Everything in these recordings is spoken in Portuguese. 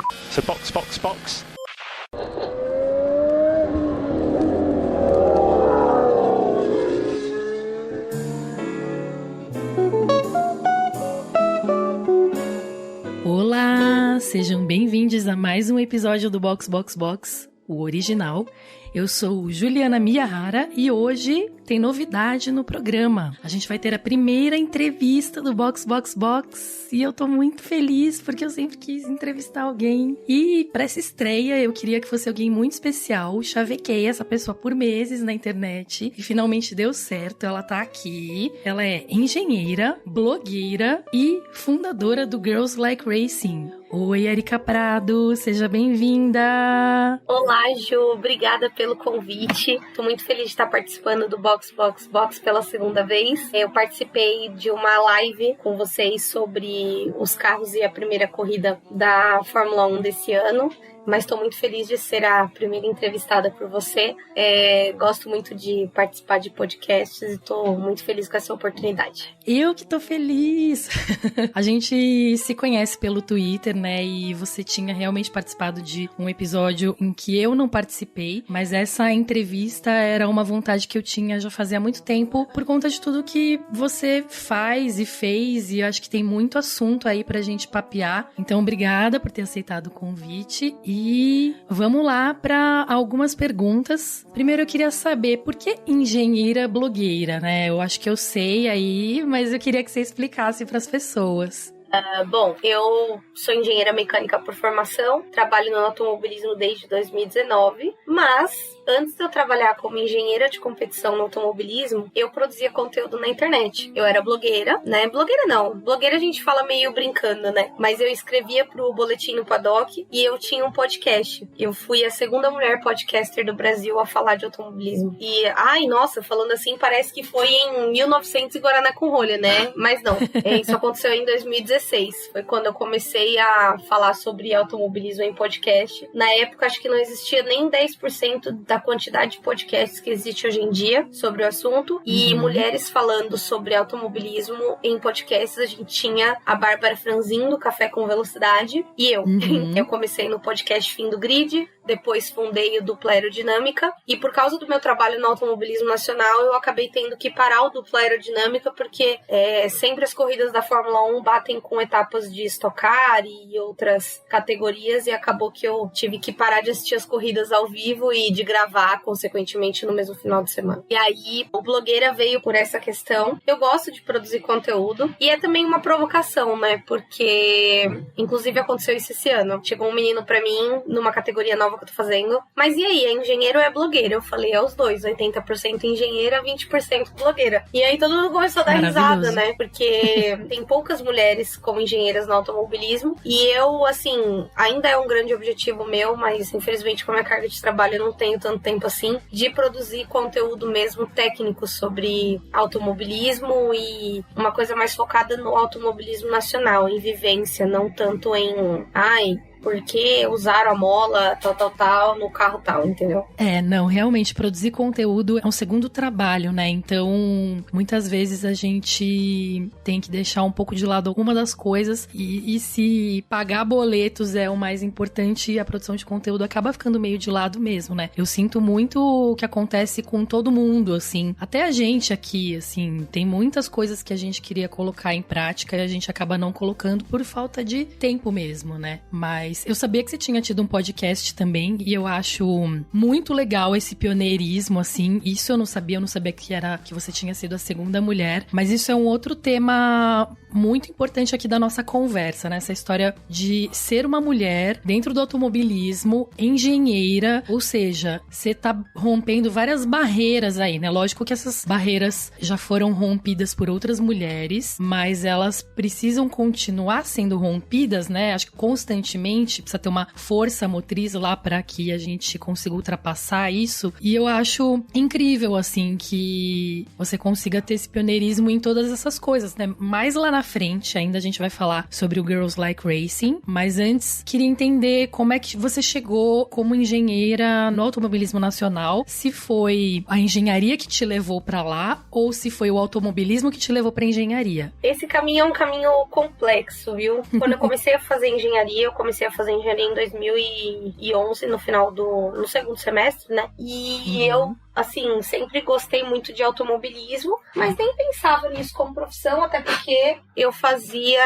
So box, box, box. Olá, sejam bem-vindos a mais um episódio do Box Box Box, o original. Eu sou Juliana Miyahara e hoje tem novidade no programa. A gente vai ter a primeira entrevista do Box Box Box e eu tô muito feliz porque eu sempre quis entrevistar alguém. E para essa estreia eu queria que fosse alguém muito especial. Chavequei essa pessoa por meses na internet e finalmente deu certo. Ela tá aqui. Ela é engenheira, blogueira e fundadora do Girls Like Racing. Oi, Erika Prado, seja bem-vinda! Olá, Ju, obrigada pelo convite. Tô muito feliz de estar participando do Box Box Box pela segunda vez. Eu participei de uma live com vocês sobre os carros e a primeira corrida da Fórmula 1 desse ano. Mas estou muito feliz de ser a primeira entrevistada por você. Gosto muito de participar de podcasts e estou muito feliz com essa oportunidade. Eu que tô feliz! A gente se conhece pelo Twitter, né? E você tinha realmente participado de um episódio em que eu não participei, mas essa entrevista era uma vontade que eu tinha já fazia muito tempo, por conta de tudo que você faz e fez, e acho que tem muito assunto aí pra gente papear. Então, obrigada por ter aceitado o convite. E vamos lá para algumas perguntas. Primeiro eu queria saber por que engenheira blogueira, né? Eu acho que eu sei aí, mas eu queria que você explicasse para as pessoas. Bom, eu sou engenheira mecânica por formação, trabalho no automobilismo desde 2019, mas antes de eu trabalhar como engenheira de competição no automobilismo, eu produzia conteúdo na internet. Eu era blogueira, né? Blogueira não. Blogueira a gente fala meio brincando, né? Mas eu escrevia pro Boletim no Paddock e eu tinha um podcast. Eu fui a segunda mulher podcaster do Brasil a falar de automobilismo. E, nossa, falando assim, parece que foi em 1900 e Guaraná com rolha, né? Mas não. Isso aconteceu em 2016. Foi quando eu comecei a falar sobre automobilismo em podcast. Na época, acho que não existia nem 10% da quantidade de podcasts que existe hoje em dia sobre o assunto. E mulheres falando sobre automobilismo em podcasts, a gente tinha a Bárbara Franzin do Café com Velocidade e eu. Eu comecei no podcast Fim do Grid, depois fundei o Dupla Aerodinâmica e por causa do meu trabalho no automobilismo nacional, eu acabei tendo que parar o Dupla Aerodinâmica porque sempre as corridas da Fórmula 1 batem com etapas de Stock Car e outras categorias e acabou que eu tive que parar de assistir as corridas ao vivo e de gravar, consequentemente, no mesmo final de semana. E aí, o Blogueira veio por essa questão. Eu gosto de produzir conteúdo e é também uma provocação, né? Porque, inclusive, aconteceu isso esse ano. Chegou um menino pra mim, numa categoria nova que eu tô fazendo. Mas e aí, é engenheiro ou é blogueira? Eu falei, é os dois. 80% engenheira, 20% blogueira. E aí, todo mundo começou a dar risada, né? Porque tem poucas mulheres como engenheiras no automobilismo. E eu, assim, ainda é um grande objetivo meu, mas, infelizmente, com a minha carga de trabalho, eu não tenho tanto tempo assim, de produzir conteúdo mesmo técnico sobre automobilismo e uma coisa mais focada no automobilismo nacional, em vivência, não tanto em porque usaram a mola tal, no carro tal, entendeu? Não, realmente, produzir conteúdo é um segundo trabalho, né? Então, muitas vezes a gente tem que deixar um pouco de lado alguma das coisas e se pagar boletos é o mais importante, a produção de conteúdo acaba ficando meio de lado mesmo, né? Eu sinto muito o que acontece com todo mundo, assim. Até a gente aqui, assim, tem muitas coisas que a gente queria colocar em prática e a gente acaba não colocando por falta de tempo mesmo, né? Mas eu sabia que você tinha tido um podcast também e eu acho muito legal esse pioneirismo, assim. Isso eu não sabia que você tinha sido a segunda mulher, mas isso é um outro tema muito importante aqui da nossa conversa, né? Essa história de ser uma mulher dentro do automobilismo, engenheira, ou seja, você tá rompendo várias barreiras aí, né? Lógico que essas barreiras já foram rompidas por outras mulheres, mas elas precisam continuar sendo rompidas, né? Acho que constantemente precisa ter uma força motriz lá para que a gente consiga ultrapassar isso. E eu acho incrível, assim, que você consiga ter esse pioneirismo em todas essas coisas, né? Mais lá na frente, ainda a gente vai falar sobre o Girls Like Racing, mas antes queria entender como é que você chegou como engenheira no automobilismo nacional, se foi a engenharia que te levou para lá ou se foi o automobilismo que te levou para engenharia. Esse caminho é um caminho complexo, viu? Quando eu comecei a fazer engenharia, eu comecei comecei a fazer engenharia em 2011, no segundo semestre, né? E eu, assim, sempre gostei muito de automobilismo, mas nem pensava nisso como profissão, até porque eu fazia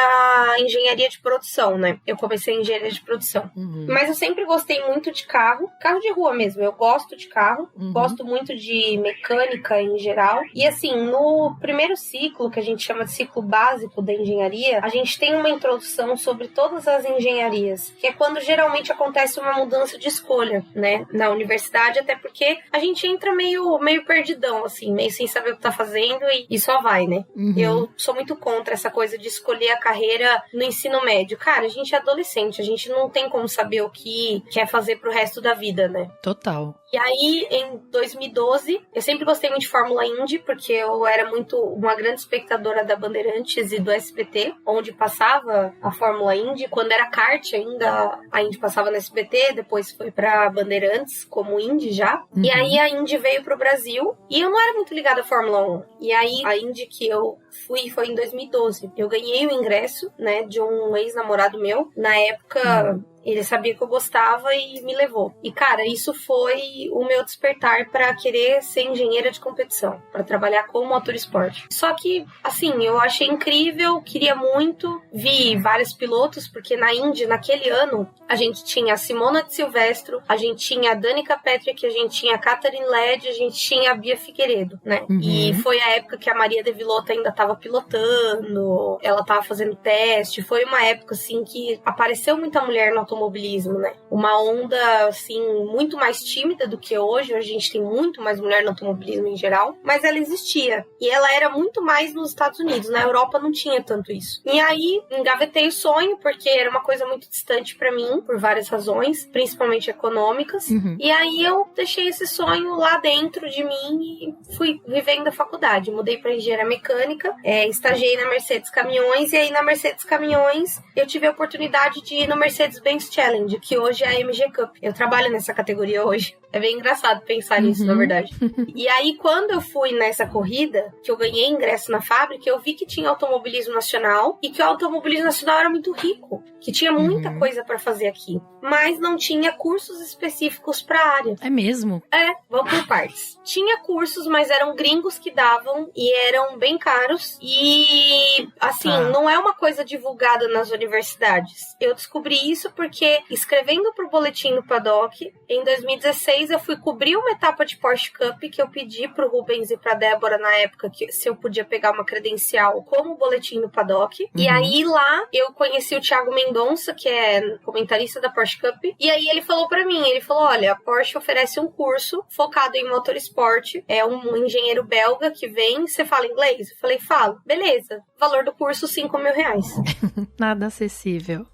engenharia de produção, né? Eu comecei em engenharia de produção. Mas eu sempre gostei muito de carro de rua mesmo. Eu gosto de carro, gosto muito de mecânica em geral. E assim, no primeiro ciclo, que a gente chama de ciclo básico da engenharia, a gente tem uma introdução sobre todas as engenharias, que é quando geralmente acontece uma mudança de escolha, né? Na universidade, até porque a gente entra meio perdidão, assim, meio sem saber o que tá fazendo e só vai, né? Eu sou muito contra essa coisa de escolher a carreira no ensino médio. Cara, a gente é adolescente, a gente não tem como saber o que quer fazer pro resto da vida, né? Total. E aí, em 2012, eu sempre gostei muito de Fórmula Indy, porque eu era uma grande espectadora da Bandeirantes e do SBT, onde passava a Fórmula Indy. Quando era kart ainda, a Indy passava no SBT, depois foi pra Bandeirantes, como Indy já. E aí a Indy veio pro Brasil, e eu não era muito ligada à Fórmula 1. E aí, a Indy que eu fui foi em 2012. Eu ganhei o ingresso, né, de um ex-namorado meu. Na época... Ele sabia que eu gostava e me levou. E, cara, isso foi o meu despertar para querer ser engenheira de competição, para trabalhar com motorsport. Só que, assim, eu achei incrível, queria muito, vi vários pilotos, porque na Indy, naquele ano, a gente tinha a Simona de Silvestro, a gente tinha a Danica Patrick, a gente tinha a Catherine Led, a gente tinha a Bia Figueiredo, né? E foi a época que a Maria de Villota ainda tava pilotando, ela tava fazendo teste, foi uma época, assim, que apareceu muita mulher no automobilismo, né? Uma onda, assim, muito mais tímida do que hoje. Hoje a gente tem muito mais mulher no automobilismo em geral, mas ela existia. E ela era muito mais nos Estados Unidos. Na Europa não tinha tanto isso. E aí, engavetei o sonho, porque era uma coisa muito distante pra mim, por várias razões, principalmente econômicas. E aí eu deixei esse sonho lá dentro de mim e fui vivendo a faculdade. Mudei pra engenharia mecânica, estagiei na Mercedes Caminhões, e aí na Mercedes Caminhões eu tive a oportunidade de ir no Mercedes-Benz Challenge, que hoje é a MG Cup. Eu trabalho nessa categoria hoje. É bem engraçado pensar nisso, na verdade. E aí, quando eu fui nessa corrida, que eu ganhei ingresso na fábrica, eu vi que tinha automobilismo nacional e que o automobilismo nacional era muito rico, que tinha muita coisa pra fazer aqui, mas não tinha cursos específicos pra área. É mesmo? Vamos por partes. Tinha cursos, mas eram gringos que davam e eram bem caros e, assim, não é uma coisa divulgada nas universidades. Eu descobri isso porque, escrevendo pro Boletim do Paddock, em 2016 eu fui cobrir uma etapa de Porsche Cup que eu pedi pro Rubens e pra Débora na época que se eu podia pegar uma credencial como Boletim do Paddock. E aí lá eu conheci o Thiago Mendonça, que é comentarista da Porsche Cup, e aí ele falou pra mim, ele falou, olha, a Porsche oferece um curso focado em motorsport, é um engenheiro belga que vem, você fala inglês? Eu falei, falo. Beleza, valor do curso R$5.000. Nada acessível.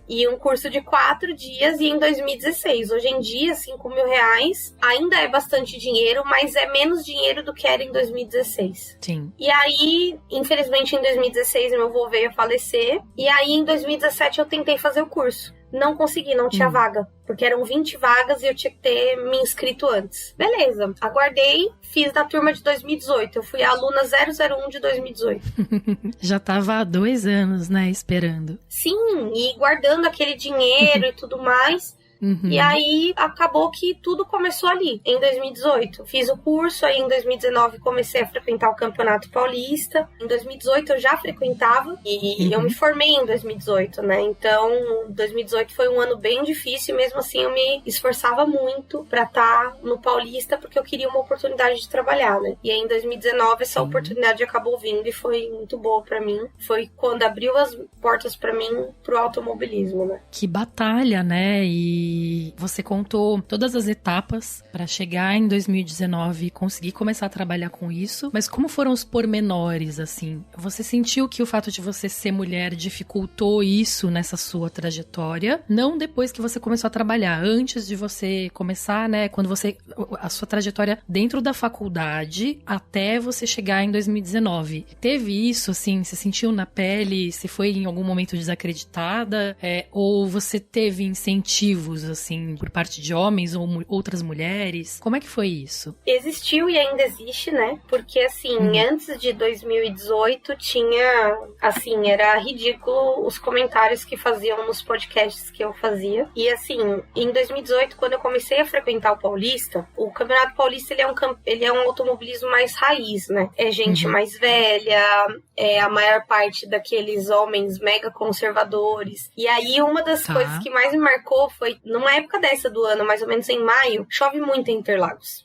E um curso de 4 dias e em 2016. Hoje em dia, R$5.000 ainda é bastante dinheiro, mas é menos dinheiro do que era em 2016. Sim. E aí, infelizmente, em 2016, meu avô veio a falecer. E aí, em 2017, eu tentei fazer o curso. Não consegui, não tinha vaga. Porque eram 20 vagas e eu tinha que ter me inscrito antes. Beleza, aguardei, fiz na turma de 2018. Eu fui a aluna 001 de 2018. Já tava há 2 anos, né, esperando. Sim, e guardando aquele dinheiro e tudo mais. E aí, acabou que tudo começou ali, em 2018. Fiz o curso, aí em 2019 comecei a frequentar o Campeonato Paulista. Em 2018 eu já frequentava e eu me formei em 2018, né? Então, 2018 foi um ano bem difícil, mesmo assim eu me esforçava muito pra estar no Paulista, porque eu queria uma oportunidade de trabalhar, né? E aí em 2019 essa oportunidade acabou vindo e foi muito boa pra mim. Foi quando abriu as portas pra mim pro automobilismo, né? Que batalha, né? E você contou todas as etapas para chegar em 2019 e conseguir começar a trabalhar com isso, mas como foram os pormenores, assim? Você sentiu que o fato de você ser mulher dificultou isso nessa sua trajetória? Não depois que você começou a trabalhar, antes de você começar, né? Quando você... a sua trajetória dentro da faculdade até você chegar em 2019. Teve isso, assim? Você sentiu na pele? Você foi em algum momento desacreditada? Ou você teve incentivos ativos, assim, por parte de homens ou outras mulheres? Como é que foi isso? Existiu e ainda existe, né? Porque, assim, antes de 2018 tinha, assim, era ridículo os comentários que faziam nos podcasts que eu fazia. E, assim, em 2018, quando eu comecei a frequentar o Paulista, o Campeonato Paulista, ele é um automobilismo mais raiz, né? É gente mais velha, é a maior parte daqueles homens mega conservadores. E aí, uma das coisas que mais me marcou foi, numa época dessa do ano, mais ou menos em maio, chove muito em Interlagos.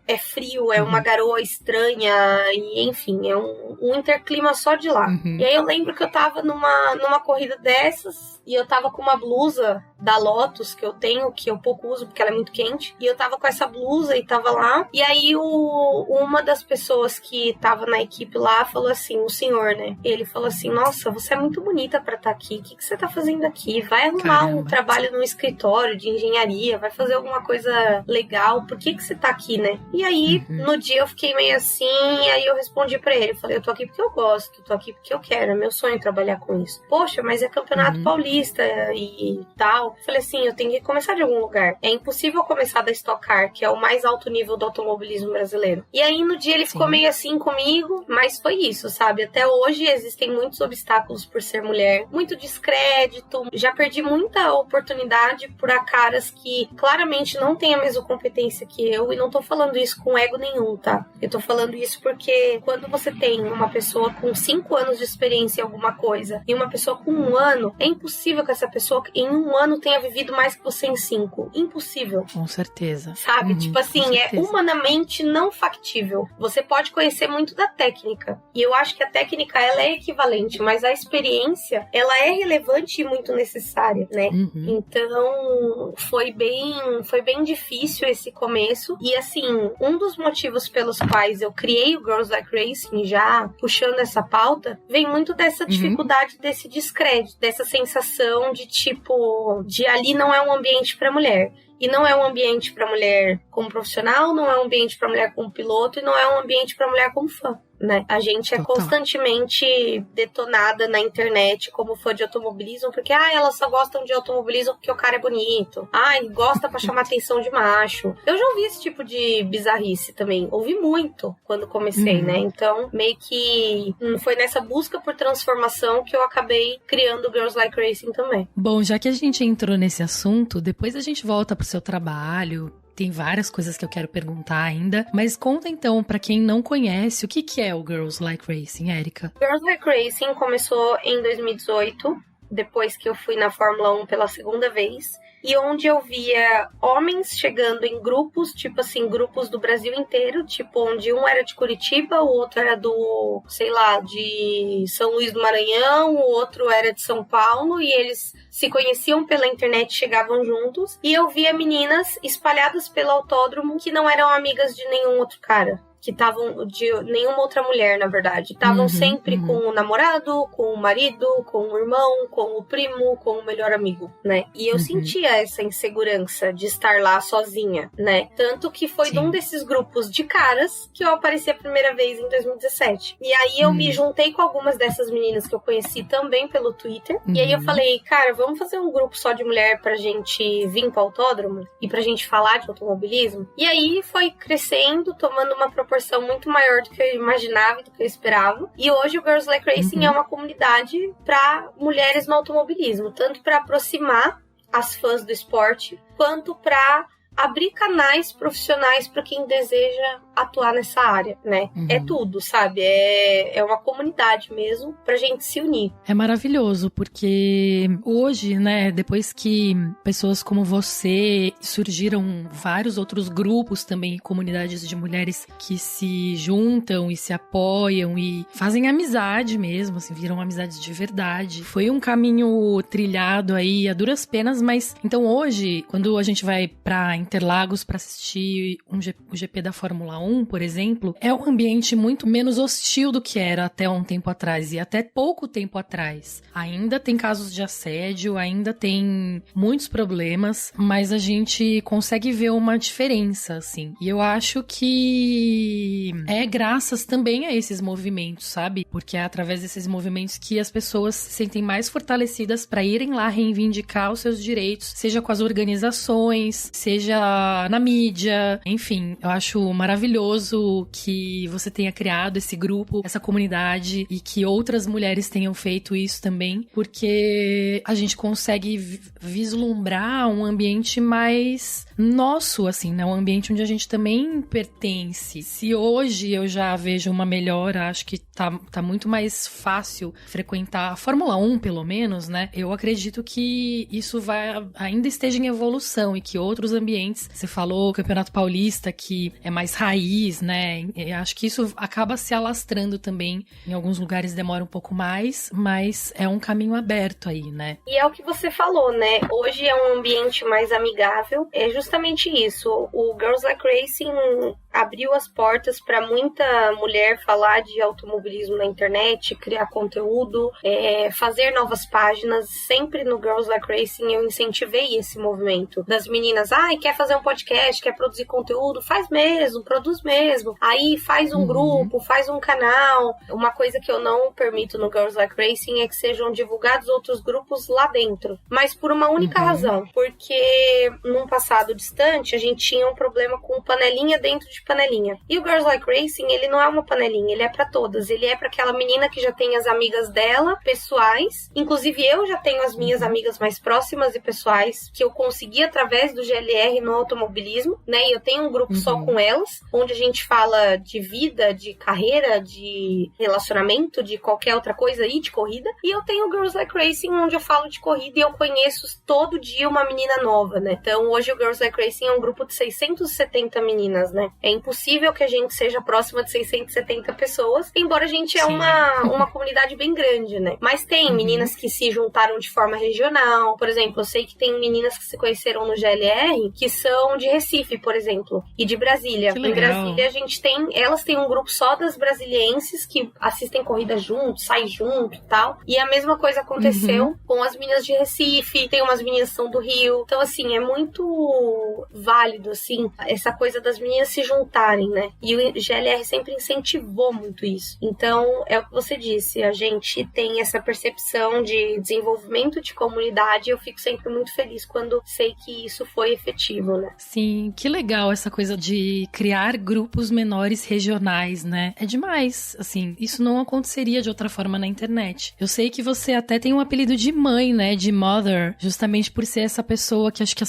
É frio, é uma garoa estranha, e enfim, é um interclima só de lá. E aí eu lembro que eu tava numa corrida dessas, e eu tava com uma blusa da Lotus que eu tenho, que eu pouco uso porque ela é muito quente, e eu tava com essa blusa e tava lá, e aí uma das pessoas que tava na equipe lá falou assim, o senhor, né, ele falou assim, nossa, você é muito bonita pra estar aqui, o que você tá fazendo aqui? Vai arrumar um trabalho num escritório de engenharia, vai fazer alguma coisa legal, por que você tá aqui, né? E aí, no dia eu fiquei meio assim, aí eu respondi pra ele, falei, eu tô aqui porque eu gosto, tô aqui porque eu quero, é meu sonho trabalhar com isso. Poxa, mas é Campeonato Paulista e tal. Falei assim, eu tenho que começar de algum lugar. É impossível começar da Stock Car, que é o mais alto nível do automobilismo brasileiro. E aí, no dia ele ficou meio assim comigo, mas foi isso, sabe? Até hoje existem muitos obstáculos por ser mulher, muito descrédito, já perdi muita oportunidade por caras que claramente não têm a mesma competência que eu, e não tô falando isso com ego nenhum, tá? Eu tô falando isso porque quando você tem uma pessoa com 5 anos de experiência em alguma coisa e uma pessoa com 1 ano, é impossível que essa pessoa em 1 ano tenha vivido mais que você em 5. Impossível. Com certeza. Sabe? Tipo assim, é humanamente não factível. Você pode conhecer muito da técnica. E eu acho que a técnica, ela é equivalente, mas a experiência, ela é relevante e muito necessária, né? Então, foi bem difícil esse começo. E assim, um dos motivos pelos quais eu criei o Girls Like Racing, já puxando essa pauta, vem muito dessa dificuldade, desse descrédito, dessa sensação de tipo, de ali não é um ambiente para mulher. E não é um ambiente para mulher como profissional, não é um ambiente para mulher como piloto, e não é um ambiente para mulher como fã, né? A gente é constantemente detonada na internet como fã de automobilismo, porque elas só gostam de automobilismo porque o cara é bonito. Gosta pra chamar atenção de macho. Eu já ouvi esse tipo de bizarrice também. Ouvi muito quando comecei, né? Então, meio que foi nessa busca por transformação que eu acabei criando o Girls Like Racing também. Bom, já que a gente entrou nesse assunto, depois a gente volta pro seu trabalho. Tem várias coisas que eu quero perguntar ainda, mas conta então, pra quem não conhece, o que é o Girls Like Racing, Érica? Girls Like Racing começou em 2018, depois que eu fui na Fórmula 1 pela segunda vez, e onde eu via homens chegando em grupos, tipo assim, grupos do Brasil inteiro, tipo, onde um era de Curitiba, o outro era do, sei lá, de São Luís do Maranhão, o outro era de São Paulo, e eles se conheciam pela internet, chegavam juntos, e eu via meninas espalhadas pelo autódromo que não eram amigas de nenhum outro cara. Que estavam de nenhuma outra mulher, na verdade. Estavam sempre com o namorado, com o marido, com o irmão, com o primo, com o melhor amigo, né? E eu sentia essa insegurança de estar lá sozinha, né? Tanto que foi de um desses grupos de caras que eu apareci a primeira vez em 2017. E aí eu me juntei com algumas dessas meninas que eu conheci também pelo Twitter. E aí eu falei, cara, vamos fazer um grupo só de mulher pra gente vir pro autódromo e pra gente falar de automobilismo? E aí foi crescendo, tomando uma proporção muito maior do que eu imaginava e do que eu esperava. E hoje o Girls Like Racing é uma comunidade para mulheres no automobilismo, tanto para aproximar as fãs do esporte, quanto para abrir canais profissionais para quem deseja atuar nessa área, né? É tudo, sabe? É uma comunidade mesmo pra gente se unir. É maravilhoso, porque hoje, né, depois que pessoas como você, surgiram vários outros grupos também, comunidades de mulheres que se juntam e se apoiam e fazem amizade mesmo, assim, viram amizades de verdade. Foi um caminho trilhado aí a duras penas, mas então hoje, quando a gente vai pra Interlagos para assistir o GP da Fórmula 1, por exemplo, é um ambiente muito menos hostil do que era até um tempo atrás e até pouco tempo atrás. Ainda tem casos de assédio, ainda tem muitos problemas, mas a gente consegue ver uma diferença, assim. E eu acho que é graças também a esses movimentos, sabe? Porque é através desses movimentos que as pessoas se sentem mais fortalecidas para irem lá reivindicar os seus direitos, seja com as organizações, seja na mídia, enfim. Eu acho maravilhoso que você tenha criado esse grupo, essa comunidade e que outras mulheres tenham feito isso também, porque a gente consegue vislumbrar um ambiente mais nosso, assim, né? Um ambiente onde a gente também pertence. Se hoje eu já vejo uma melhora, acho que tá muito mais fácil frequentar a Fórmula 1, pelo menos, né? Eu acredito que isso ainda esteja em evolução e que outros ambientes, você falou, o Campeonato Paulista, que é mais raiz, né? Eu acho que isso acaba se alastrando também. Em alguns lugares demora um pouco mais, mas é um caminho aberto aí, né? E é o que você falou, né? Hoje é um ambiente mais amigável. É justamente isso. O Girls Like Racing abriu as portas para muita mulher falar de automobilismo na internet, criar conteúdo, fazer novas páginas. Sempre no Girls Like Racing eu incentivei esse movimento das meninas. Quer fazer um podcast, quer produzir conteúdo? Faz mesmo, produz mesmo. Aí faz um grupo, faz um canal. Uma coisa que eu não permito no Girls Like Racing é que sejam divulgados outros grupos lá dentro. Mas por uma única razão. Porque num passado distante a gente tinha um problema com panelinha dentro de panelinha. E o Girls Like Racing, ele não é uma panelinha, ele é pra todas. Ele é pra aquela menina que já tem as amigas dela, pessoais. Inclusive eu já tenho as minhas amigas mais próximas e pessoais, que eu consegui através do GLR no automobilismo, né? E eu tenho um grupo só com elas, onde a gente fala de vida, de carreira, de relacionamento, de qualquer outra coisa aí, de corrida. E eu tenho o Girls Like Racing, onde eu falo de corrida e eu conheço todo dia uma menina nova, né? Então hoje o Girls Like Racing é um grupo de 670 meninas, né? É impossível que a gente seja próxima de 670 pessoas, embora a gente é uma comunidade bem grande, né? Mas tem meninas que se juntaram de forma regional. Por exemplo, eu sei que tem meninas que se conheceram no GLR que são de Recife, por exemplo, e de Brasília. Em Brasília a gente elas têm um grupo só das brasilienses que assistem corrida junto, saem junto e tal. E a mesma coisa aconteceu com as meninas de Recife, tem umas meninas que são do Rio. Então, assim, é muito válido, assim, essa coisa das meninas se juntarem, né? E o GLR sempre incentivou muito isso. Então, é o que você disse, a gente tem essa percepção de desenvolvimento de comunidade e eu fico sempre muito feliz quando sei que isso foi efetivo, né? Sim, que legal essa coisa de criar grupos menores regionais, né? É demais, assim, isso não aconteceria de outra forma na internet. Eu sei que você até tem um apelido de mãe, né? De mother, justamente por ser essa pessoa que acho que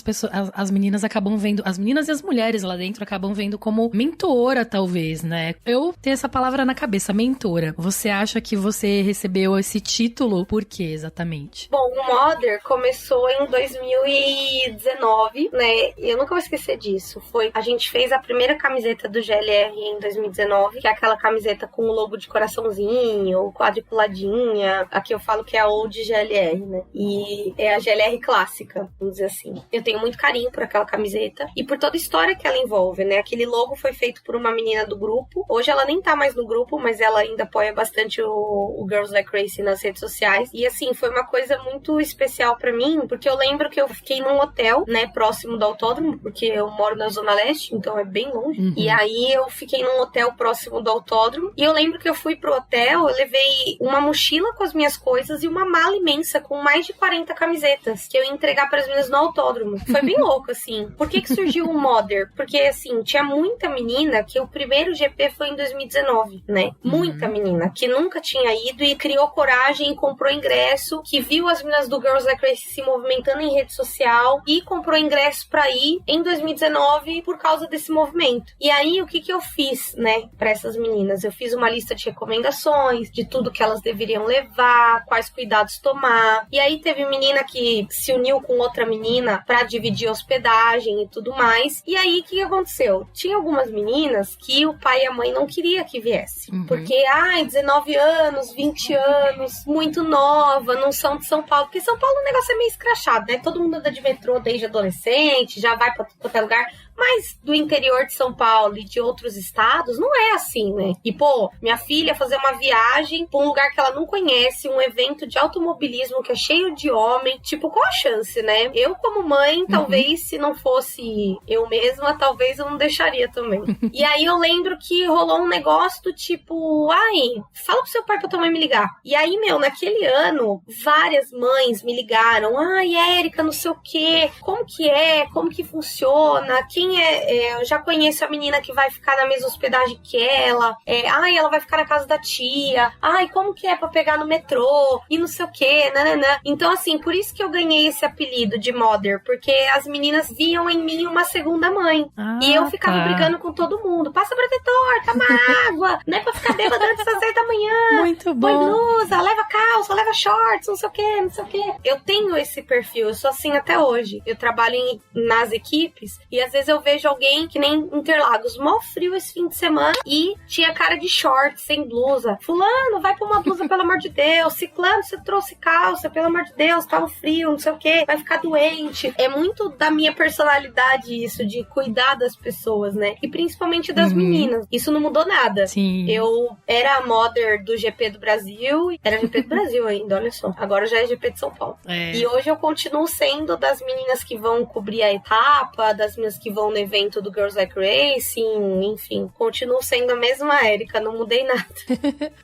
as meninas acabam vendo, as meninas e as mulheres lá dentro acabam vendo como mentora, talvez, né? Eu tenho essa palavra na cabeça, mentora. Você acha que você recebeu esse título por quê, exatamente? Bom, o Mother começou em 2019, né? Eu nunca vou esquecer disso. A gente fez a primeira camiseta do GLR em 2019, que é aquela camiseta com o logo de coraçãozinho, quadriculadinha. Aqui eu falo que é a Old GLR, né? E é a GLR clássica, vamos dizer assim. Eu tenho muito carinho por aquela camiseta e por toda a história que ela envolve, né? Aquele logo foi feito por uma menina do grupo. Hoje ela nem tá mais no grupo, mas ela ainda apoia bastante o Girls Like Racing nas redes sociais. E assim, foi uma coisa muito especial pra mim, porque eu lembro que eu fiquei num hotel, né, próximo do autódromo, porque eu moro na Zona Leste, então é bem longe. E aí eu fiquei num hotel próximo do autódromo. E eu lembro que eu fui pro hotel, eu levei uma mochila com as minhas coisas e uma mala imensa com mais de 40 camisetas que eu ia entregar pras meninas no autódromo. Foi bem louco, assim. Por que surgiu o Mother? Porque, assim, tinha muita menina que o primeiro GP foi em 2019, né? Muita menina que nunca tinha ido e criou coragem e comprou ingresso, que viu as meninas do Girls Like Racing se movimentando em rede social e comprou ingresso pra ir em 2019 por causa desse movimento. E aí, o que eu fiz, né, pra essas meninas? Eu fiz uma lista de recomendações, de tudo que elas deveriam levar, quais cuidados tomar. E aí, teve menina que se uniu com outra menina pra dividir a hospedagem e tudo mais. E aí, o que aconteceu? Tinha algumas meninas que o pai e a mãe não queria que viesse. Porque ai, 19 anos, 20 anos, muito nova, não são de São Paulo. Porque São Paulo o negócio é meio escrachado, né? Todo mundo anda de metrô desde adolescente, já vai pra qualquer lugar. Mas do interior de São Paulo e de outros estados, não é assim, né? E, pô, minha filha fazer uma viagem pra um lugar que ela não conhece, um evento de automobilismo que é cheio de homem, tipo, qual a chance, né? Eu, como mãe, talvez, se não fosse eu mesma, talvez eu não deixaria também. E aí eu lembro que rolou um negócio do tipo, ai, fala pro seu pai pra tua mãe me ligar. E aí, meu, naquele ano, várias mães me ligaram, ai, Érica, não sei o quê, como que é, como que funciona, quem eu já conheço a menina que vai ficar na mesma hospedagem que ela, ai, ela vai ficar na casa da tia, ai, como que é pra pegar no metrô, e não sei o que, nananã. Então, assim, por isso que eu ganhei esse apelido de Mother, porque as meninas viam em mim uma segunda mãe. E eu ficava brigando com todo mundo, passa protetor, toma água, não é pra ficar bêbada antes das 10 da manhã. Muito bom. Põe blusa, leva calça, leva shorts, não sei o que, não sei o que. Eu tenho esse perfil, eu sou assim até hoje. Eu trabalho nas equipes, e às vezes eu vejo alguém que nem Interlagos, mó frio esse fim de semana e tinha cara de short, sem blusa. Fulano, vai pôr uma blusa, pelo amor de Deus. Ciclano, você trouxe calça, pelo amor de Deus, tá no frio, não sei o que, vai ficar doente. É muito da minha personalidade isso, de cuidar das pessoas, né? E principalmente das meninas. Isso não mudou nada. Sim. Eu era a Mother do GP do Brasil, era GP do Brasil ainda, olha só. Agora já é GP de São Paulo. E hoje eu continuo sendo das meninas que vão cobrir a etapa, das meninas que vão no evento do Girls Like Racing, enfim, continuo sendo a mesma Érica, não mudei nada.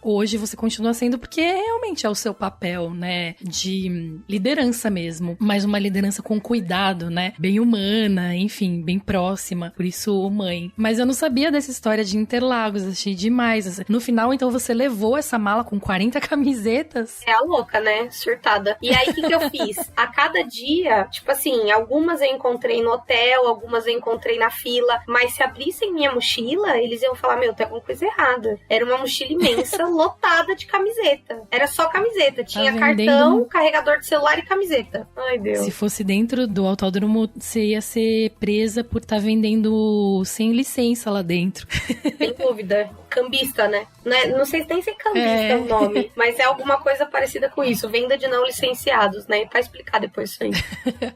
Hoje você continua sendo porque realmente é o seu papel, né, de liderança mesmo, mas uma liderança com cuidado, né, bem humana, enfim, bem próxima, por isso mãe. Mas eu não sabia dessa história de Interlagos, achei demais. No final, então, você levou essa mala com 40 camisetas? É a louca, né, surtada. E aí, o que eu fiz? A cada dia, tipo assim, algumas eu encontrei no hotel, algumas eu encontrei na fila, mas se abrissem minha mochila, eles iam falar, meu, tem alguma coisa errada. Era uma mochila imensa, lotada de camiseta. Era só camiseta. Tinha cartão, carregador de celular e camiseta. Ai, Deus. Se fosse dentro do autódromo, você ia ser presa por estar vendendo sem licença lá dentro. Sem dúvida. Cambista, né? Não sei nem se é cambista o nome, mas é alguma coisa parecida com isso. Venda de não licenciados, né? Pra explicar depois isso aí.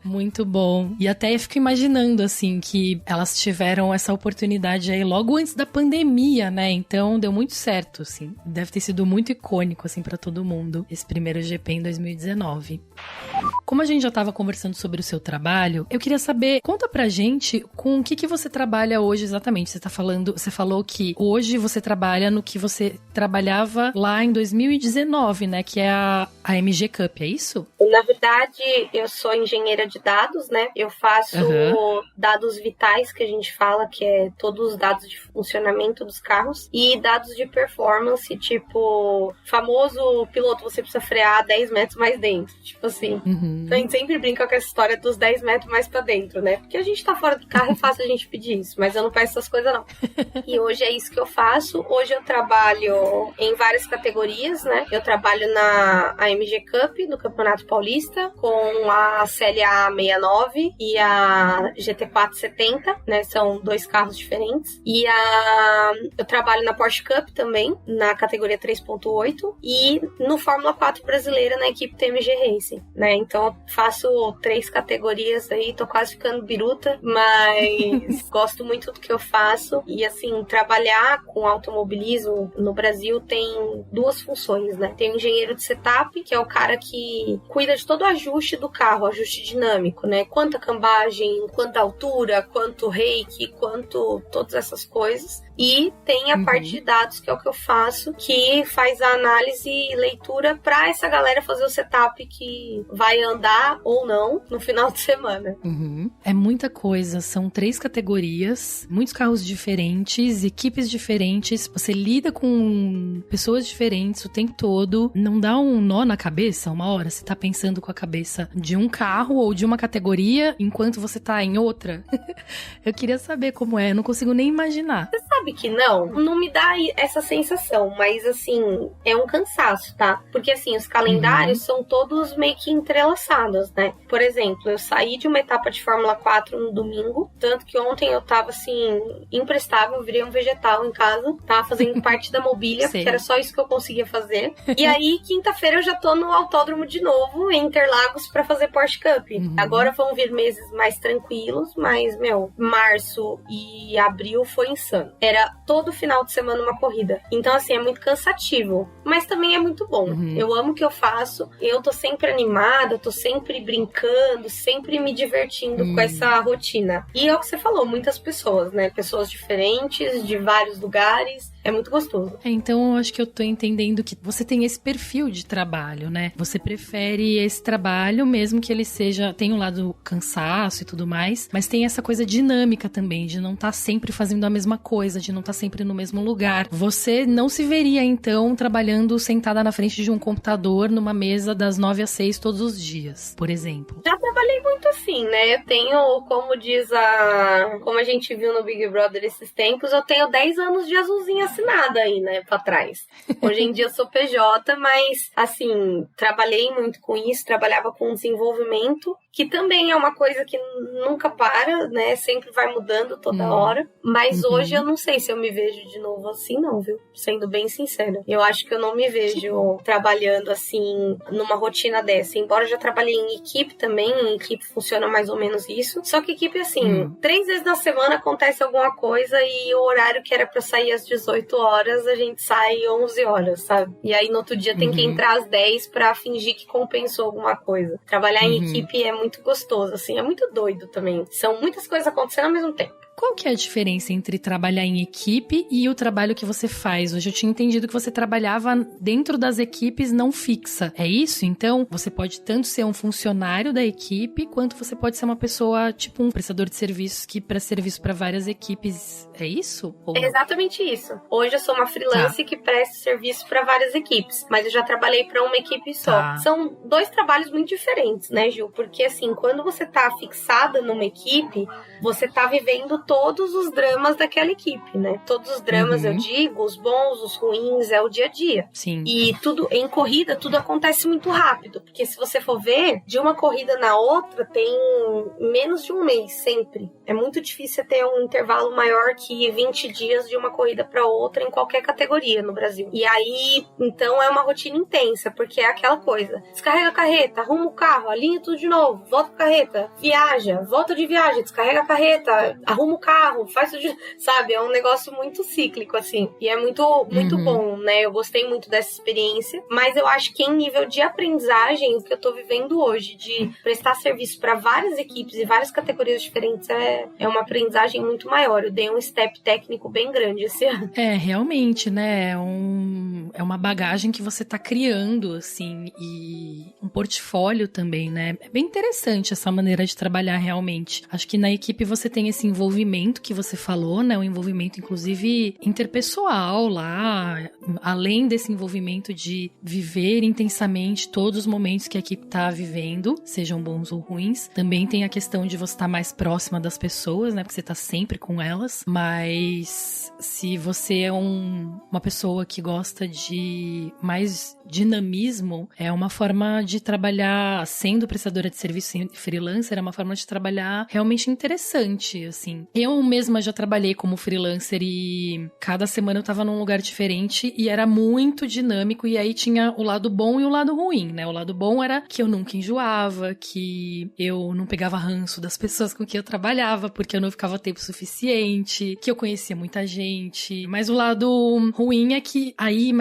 Muito bom. E até eu fico imaginando, assim, que elas tiveram essa oportunidade aí logo antes da pandemia, né? Então deu muito certo, assim. Deve ter sido muito icônico, assim, pra todo mundo, esse primeiro GP em 2019. Como a gente já tava conversando sobre o seu trabalho, eu queria saber, conta pra gente com o que você trabalha hoje exatamente. Você falou que hoje você trabalha no que você trabalhava lá em 2019, né? Que é a MG Cup, é isso? Na verdade, eu sou engenheira de dados, né? Eu faço dados vitais, que a gente fala, que é todos os dados de funcionamento dos carros, e dados de performance, tipo, famoso piloto, você precisa frear 10 metros mais dentro, tipo assim. Então a gente sempre brinca com essa história dos 10 metros mais pra dentro, né? Porque a gente tá fora do carro, é fácil a gente pedir isso, mas eu não peço essas coisas, não. E hoje é isso que eu faço. Hoje eu trabalho em várias categorias, né? Eu trabalho na AMG Cup, no Campeonato Paulista, com a CLA 69 e a GT470, né? São dois carros diferentes. E eu trabalho na Porsche Cup também, na categoria 3.8, e no Fórmula 4 brasileira, na equipe TMG Racing, né? Então eu faço 3 categorias aí, tô quase ficando biruta, mas gosto muito do que eu faço. E assim, trabalhar com automobilismo no Brasil tem 2 funções, né? Tem o engenheiro de setup, que é o cara que cuida de todo o ajuste do carro, ajuste dinâmico, né? Quanta cambagem, quanta altura, quanto reiki, quanto todas essas coisas. E tem a parte de dados, que é o que eu faço, que faz a análise e leitura para essa galera fazer o setup que vai andar ou não no final de semana. É muita coisa, são 3 categorias, muitos carros diferentes, equipes diferentes, você lida com pessoas diferentes o tempo todo. Não dá um nó na cabeça uma hora? Você tá pensando com a cabeça de um carro ou de uma categoria enquanto você tá em outra? Eu queria saber como é, eu não consigo nem imaginar. Você sabe sabe que não me dá essa sensação, mas assim, é um cansaço, tá? Porque assim, os calendários são todos meio que entrelaçados, né? Por exemplo, eu saí de uma etapa de Fórmula 4 no domingo, tanto que ontem eu tava assim, imprestável, virei um vegetal em casa, tava fazendo parte da mobília, porque era só isso que eu conseguia fazer. E aí, quinta-feira eu já tô no autódromo de novo, em Interlagos, pra fazer Porsche Cup. Agora vão vir meses mais tranquilos, mas, março e abril foi insano. Era todo final de semana uma corrida. Então, assim, é muito cansativo, mas também é muito bom. Eu amo o que eu faço, eu tô sempre animada, tô sempre brincando, sempre me divertindo com essa rotina. E é o que você falou, muitas pessoas, né? Pessoas diferentes, de vários lugares. É muito gostoso. Então, eu acho que eu tô entendendo que você tem esse perfil de trabalho, né? Você prefere esse trabalho, mesmo que ele tenha um lado cansaço e tudo mais, mas tem essa coisa dinâmica também, de não estar sempre fazendo a mesma coisa, de não estar sempre no mesmo lugar. Você não se veria, então, trabalhando sentada na frente de um computador numa mesa das 9 às 6 todos os dias, por exemplo. Já trabalhei muito assim, né? Eu tenho, como a gente viu no Big Brother esses tempos, eu tenho 10 anos de azulzinha assinada aí, né, pra trás. Hoje em dia eu sou PJ, mas, assim, trabalhei muito com isso, trabalhava com desenvolvimento, que também é uma coisa que nunca para, né, sempre vai mudando toda hora, mas hoje eu não sei se eu me vejo de novo assim, não, viu? Sendo bem sincera. Eu acho que eu não me vejo trabalhando, assim, numa rotina dessa, embora eu já trabalhei em equipe também, em equipe funciona mais ou menos isso, só que equipe, assim, 3 vezes na semana acontece alguma coisa e o horário que era pra sair às 18 horas, a gente sai 11 horas, sabe? E aí no outro dia tem que entrar às 10 pra fingir que compensou alguma coisa. Trabalhar em equipe é muito gostoso, assim, é muito doido também. São muitas coisas acontecendo ao mesmo tempo. Qual que é a diferença entre trabalhar em equipe e o trabalho que você faz? Hoje eu tinha entendido que você trabalhava dentro das equipes não fixa. É isso? Então, você pode tanto ser um funcionário da equipe, quanto você pode ser uma pessoa, tipo um prestador de serviços que presta serviço para várias equipes. É isso? É exatamente isso. Hoje eu sou uma freelance que presta serviço para várias equipes, mas eu já trabalhei para uma equipe só. São 2 trabalhos muito diferentes, né, Gil? Porque assim, quando você tá fixada numa equipe, você tá vivendo todos os dramas daquela equipe, né? Todos os dramas, eu digo, os bons, os ruins, é o dia a dia. Sim. E tudo, em corrida, tudo acontece muito rápido, porque se você for ver, de uma corrida na outra, tem menos de um mês, sempre. É muito difícil ter um intervalo maior que 20 dias de uma corrida para outra em qualquer categoria no Brasil. E aí, então, é uma rotina intensa, porque é aquela coisa. Descarrega a carreta, arruma o carro, alinha tudo de novo, volta pra carreta, viaja, volta de viagem, descarrega a carreta, arruma o carro, faz tudo, sabe? É um negócio muito cíclico, assim. E é muito bom, né? Eu gostei muito dessa experiência, mas eu acho que em nível de aprendizagem, o que eu tô vivendo hoje, de prestar serviço para várias equipes e várias categorias diferentes, é uma aprendizagem muito maior. Eu dei um step técnico bem grande esse ano. É, realmente, né? É uma bagagem que você tá criando, assim, e um portfólio também, né? É bem interessante essa maneira de trabalhar realmente. Acho que na equipe você tem esse envolvimento que você falou, né? Um envolvimento, inclusive, interpessoal lá, além desse envolvimento de viver intensamente todos os momentos que a equipe tá vivendo, sejam bons ou ruins. Também tem a questão de você estar mais próxima das pessoas, né? Porque você tá sempre com elas, mas se você é uma pessoa que gosta de mais dinamismo, é uma forma de trabalhar, sendo prestadora de serviço freelancer, é uma forma de trabalhar realmente interessante, assim. Eu mesma já trabalhei como freelancer e cada semana eu tava num lugar diferente e era muito dinâmico, e aí tinha o lado bom e o lado ruim, né? O lado bom era que eu nunca enjoava, que eu não pegava ranço das pessoas com quem eu trabalhava, porque eu não ficava tempo suficiente, que eu conhecia muita gente. Mas o lado ruim é que aí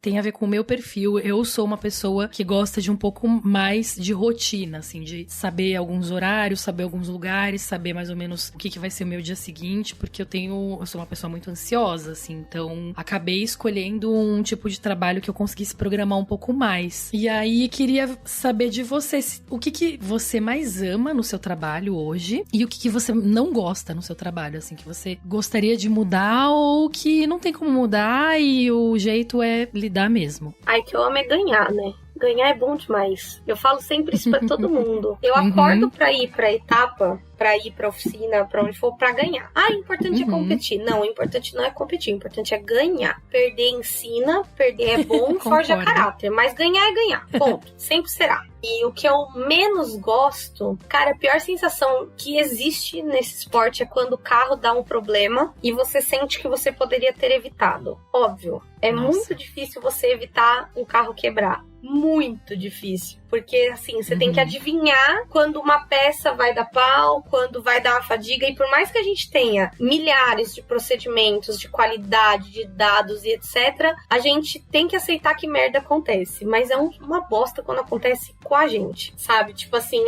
tem a ver com o meu perfil. Eu sou uma pessoa que gosta de um pouco mais de rotina, assim, de saber alguns horários, saber alguns lugares, saber mais ou menos o que vai ser o meu dia seguinte, porque eu sou uma pessoa muito ansiosa, assim, então acabei escolhendo um tipo de trabalho que eu conseguisse programar um pouco mais. E aí queria saber de você, o que você mais ama no seu trabalho hoje e o que você não gosta no seu trabalho, assim, que você gostaria de mudar ou que não tem como mudar e o jeito é lidar mesmo. Ai, que eu amo é ganhar, né? Ganhar é bom demais. Eu falo sempre isso pra todo mundo. Eu acordo pra ir pra etapa, pra ir pra oficina, pra onde for, pra ganhar. O importante é competir. Não, o importante não é competir, o importante é ganhar. Perder ensina, perder é bom, forja caráter. Mas ganhar é ganhar. Ponto. Sempre será. E o que eu menos gosto, cara, a pior sensação que existe nesse esporte é quando o carro dá um problema e você sente que você poderia ter evitado. Óbvio, é muito difícil você evitar um carro quebrar. Muito difícil. Porque, assim, você tem que adivinhar quando uma peça vai dar pau, quando vai dar uma fadiga. E por mais que a gente tenha milhares de procedimentos, de qualidade, de dados e etc., a gente tem que aceitar que merda acontece. Mas é uma bosta quando acontece com a gente, sabe? Tipo assim,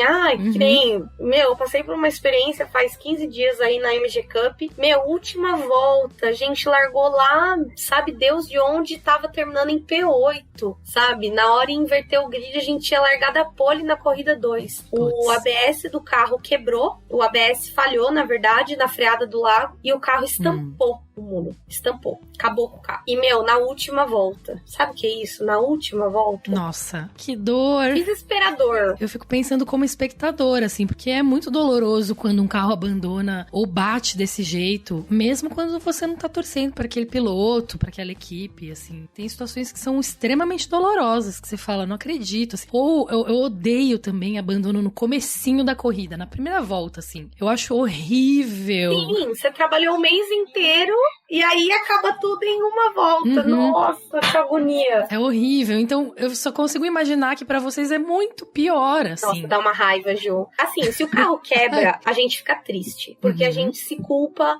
que nem... eu passei por uma experiência faz 15 dias aí na MG Cup. Última volta, a gente largou lá, sabe Deus de onde, tava terminando em P8, sabe? Na hora de inverter o grid, a gente ia largar da pole na corrida 2. O ABS do carro quebrou, o ABS falhou, na verdade, na freada do lago, e o carro estampou o muro. Estampou. Acabou com o carro. E, na última volta. Sabe o que é isso? Na última volta. Nossa, que dor. Desesperador. Eu fico pensando como espectador, assim, porque é muito doloroso quando um carro abandona ou bate desse jeito, mesmo quando você não tá torcendo para aquele piloto, para aquela equipe, assim. Tem situações que são extremamente dolorosas, que você fala, não acredito, assim. Ou eu odeio também abandono no comecinho da corrida, na primeira volta, assim. Eu acho horrível. Sim, você trabalhou o mês inteiro e aí acaba tudo em uma volta. Nossa, que agonia. É horrível. Então, eu só consigo imaginar que pra vocês é muito pior, assim. Nossa, dá uma raiva, Ju. Assim, se o carro quebra, a gente fica triste. Porque a gente se culpa.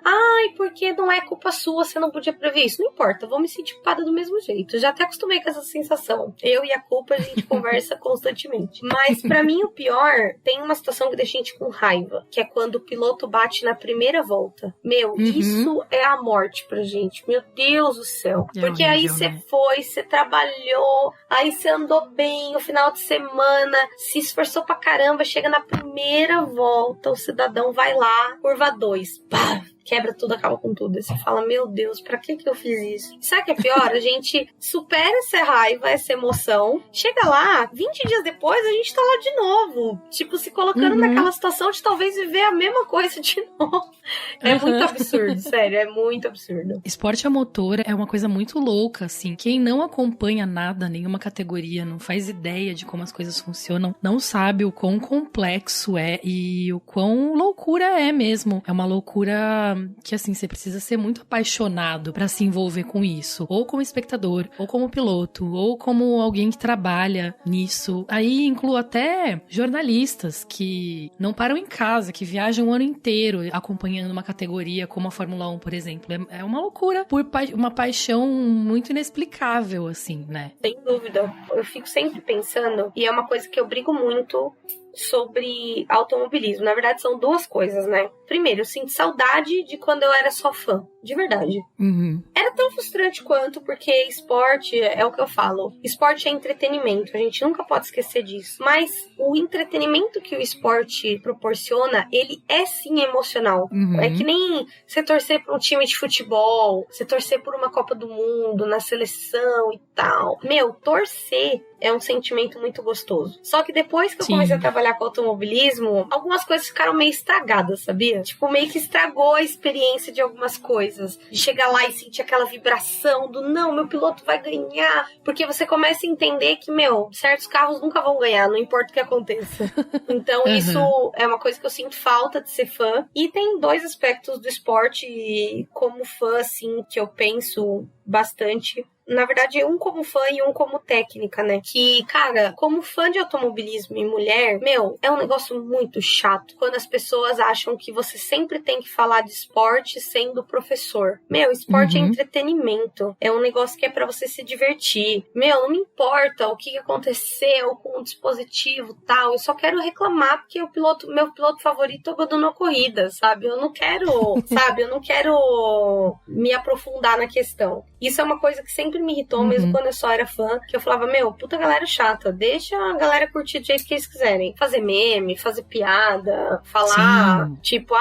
Porque não é culpa sua, você não podia prever isso. Não importa, eu vou me sentir culpada do mesmo jeito. Eu já até acostumei com essa sensação. Eu e a culpa, a gente conversa constantemente. Mas pra mim, o pior, tem uma situação que deixa a gente com raiva. Que é quando o piloto bate na primeira volta. Isso é a morte pra gente. Meu Deus do céu. Porque aí você foi, você trabalhou, aí você andou bem o final de semana, se esforçou pra caramba, chega na primeira volta, o cidadão vai lá, curva 2, pá, quebra tudo, acaba com tudo. Aí você fala, meu Deus, pra que eu fiz isso? Sabe o que é pior? A gente supera essa raiva, essa emoção, chega lá, 20 dias depois, a gente tá lá de novo. Tipo, se colocando naquela situação de talvez viver a mesma coisa de novo. É muito absurdo, sério, é muito absurdo. Esporte a motor é uma coisa muito louca, assim. Quem não acompanha nada, nenhuma categoria, não faz ideia de como as coisas funcionam, não sabe o quão complexo é e o quão loucura é mesmo. É uma loucura que, assim, você precisa ser muito apaixonado pra se envolver com isso. Ou como espectador, ou como piloto, ou como alguém que trabalha nisso. Aí incluo até jornalistas que não param em casa, que viajam o ano inteiro acompanhando uma categoria como a Fórmula 1, por exemplo. É uma loucura por uma paixão muito inexplicável, assim, né? Sem dúvida. Eu fico sempre pensando, e é uma coisa que eu brigo muito sobre automobilismo. Na verdade, são duas coisas, né? Primeiro, eu sinto saudade de quando eu era só fã. De verdade. Era tão frustrante quanto, porque esporte, é o que eu falo, esporte é entretenimento, a gente nunca pode esquecer disso. Mas o entretenimento que o esporte proporciona, ele é sim emocional. É que nem você torcer por um time de futebol, você torcer por uma Copa do Mundo, na seleção e tal. Torcer é um sentimento muito gostoso. Só que depois que eu comecei a trabalhar com automobilismo, algumas coisas ficaram meio estragadas, sabia? Tipo, meio que estragou a experiência de algumas coisas. De chegar lá e sentir aquela vibração do não, meu piloto vai ganhar. Porque você começa a entender que, certos carros nunca vão ganhar, não importa o que aconteça. Então, isso é uma coisa que eu sinto falta de ser fã. E tem dois aspectos do esporte como fã, assim, que eu penso bastante. Na verdade, um como fã e um como técnica, né? Que, cara, como fã de automobilismo e mulher, é um negócio muito chato. Quando as pessoas acham que você sempre tem que falar de esporte sendo professor. Esporte é entretenimento. É um negócio que é pra você se divertir. Não me importa o que aconteceu com o dispositivo e tal. Eu só quero reclamar porque meu piloto favorito abandonou a corrida, sabe? Eu não quero, sabe? Eu não quero me aprofundar na questão. Isso é uma coisa que sempre sempre me irritou, mesmo quando eu só era fã, que eu falava, meu, puta galera chata, deixa a galera curtir do jeito que eles quiserem. Fazer meme, fazer piada, falar, tipo,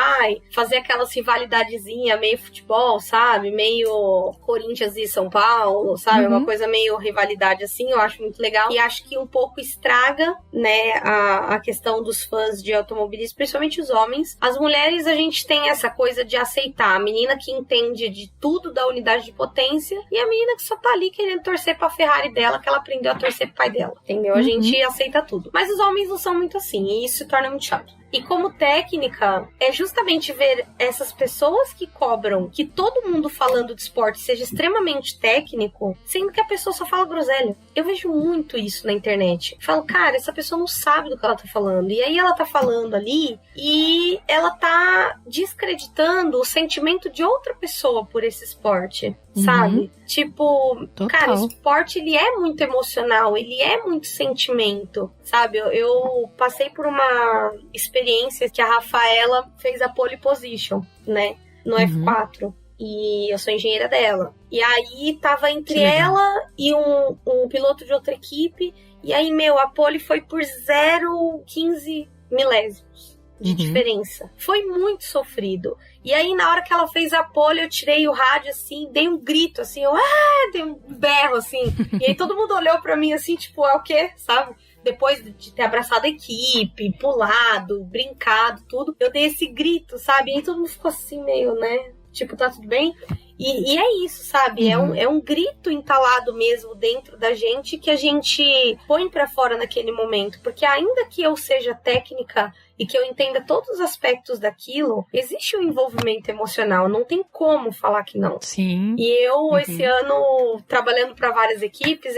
fazer aquelas rivalidadezinha meio futebol, sabe? Meio Corinthians e São Paulo, sabe? Uma coisa meio rivalidade assim, eu acho muito legal. E acho que um pouco estraga, né, a questão dos fãs de automobilismo, principalmente os homens. As mulheres, a gente tem essa coisa de aceitar a menina que entende de tudo da unidade de potência e a menina que só tá ali querendo torcer pra Ferrari dela, que ela aprendeu a torcer pro pai dela, entendeu? A gente aceita tudo. Mas os homens não são muito assim, e isso se torna muito chato. E como técnica, é justamente ver essas pessoas que cobram que todo mundo falando de esporte seja extremamente técnico, sendo que a pessoa só fala groselha. Eu vejo muito isso na internet. Falo, cara, essa pessoa não sabe do que ela tá falando. E aí ela tá falando ali e ela tá descreditando o sentimento de outra pessoa por esse esporte, sabe? Tipo, total. Cara, o esporte, ele é muito emocional, ele é muito sentimento, sabe? Eu passei por uma experiência que a Rafaela fez a pole position, né? No F4. E eu sou engenheira dela. E aí tava entre ela e um piloto de outra equipe. E aí, a pole foi por 0,15 milésimos de diferença. Foi muito sofrido. E aí, na hora que ela fez a pole, eu tirei o rádio, assim, dei um grito, assim, dei um berro, assim. E aí todo mundo olhou pra mim, assim, tipo, é o quê? Sabe? Depois de ter abraçado a equipe, pulado, brincado, tudo, eu dei esse grito, sabe? E aí todo mundo ficou assim, meio, né? Tipo, tá tudo bem? E é isso, sabe? É um grito entalado mesmo dentro da gente que a gente põe pra fora naquele momento. Porque ainda que eu seja técnica e que eu entenda todos os aspectos daquilo, existe um envolvimento emocional. Não tem como falar que não. Sim. E eu, esse ano, trabalhando pra várias equipes,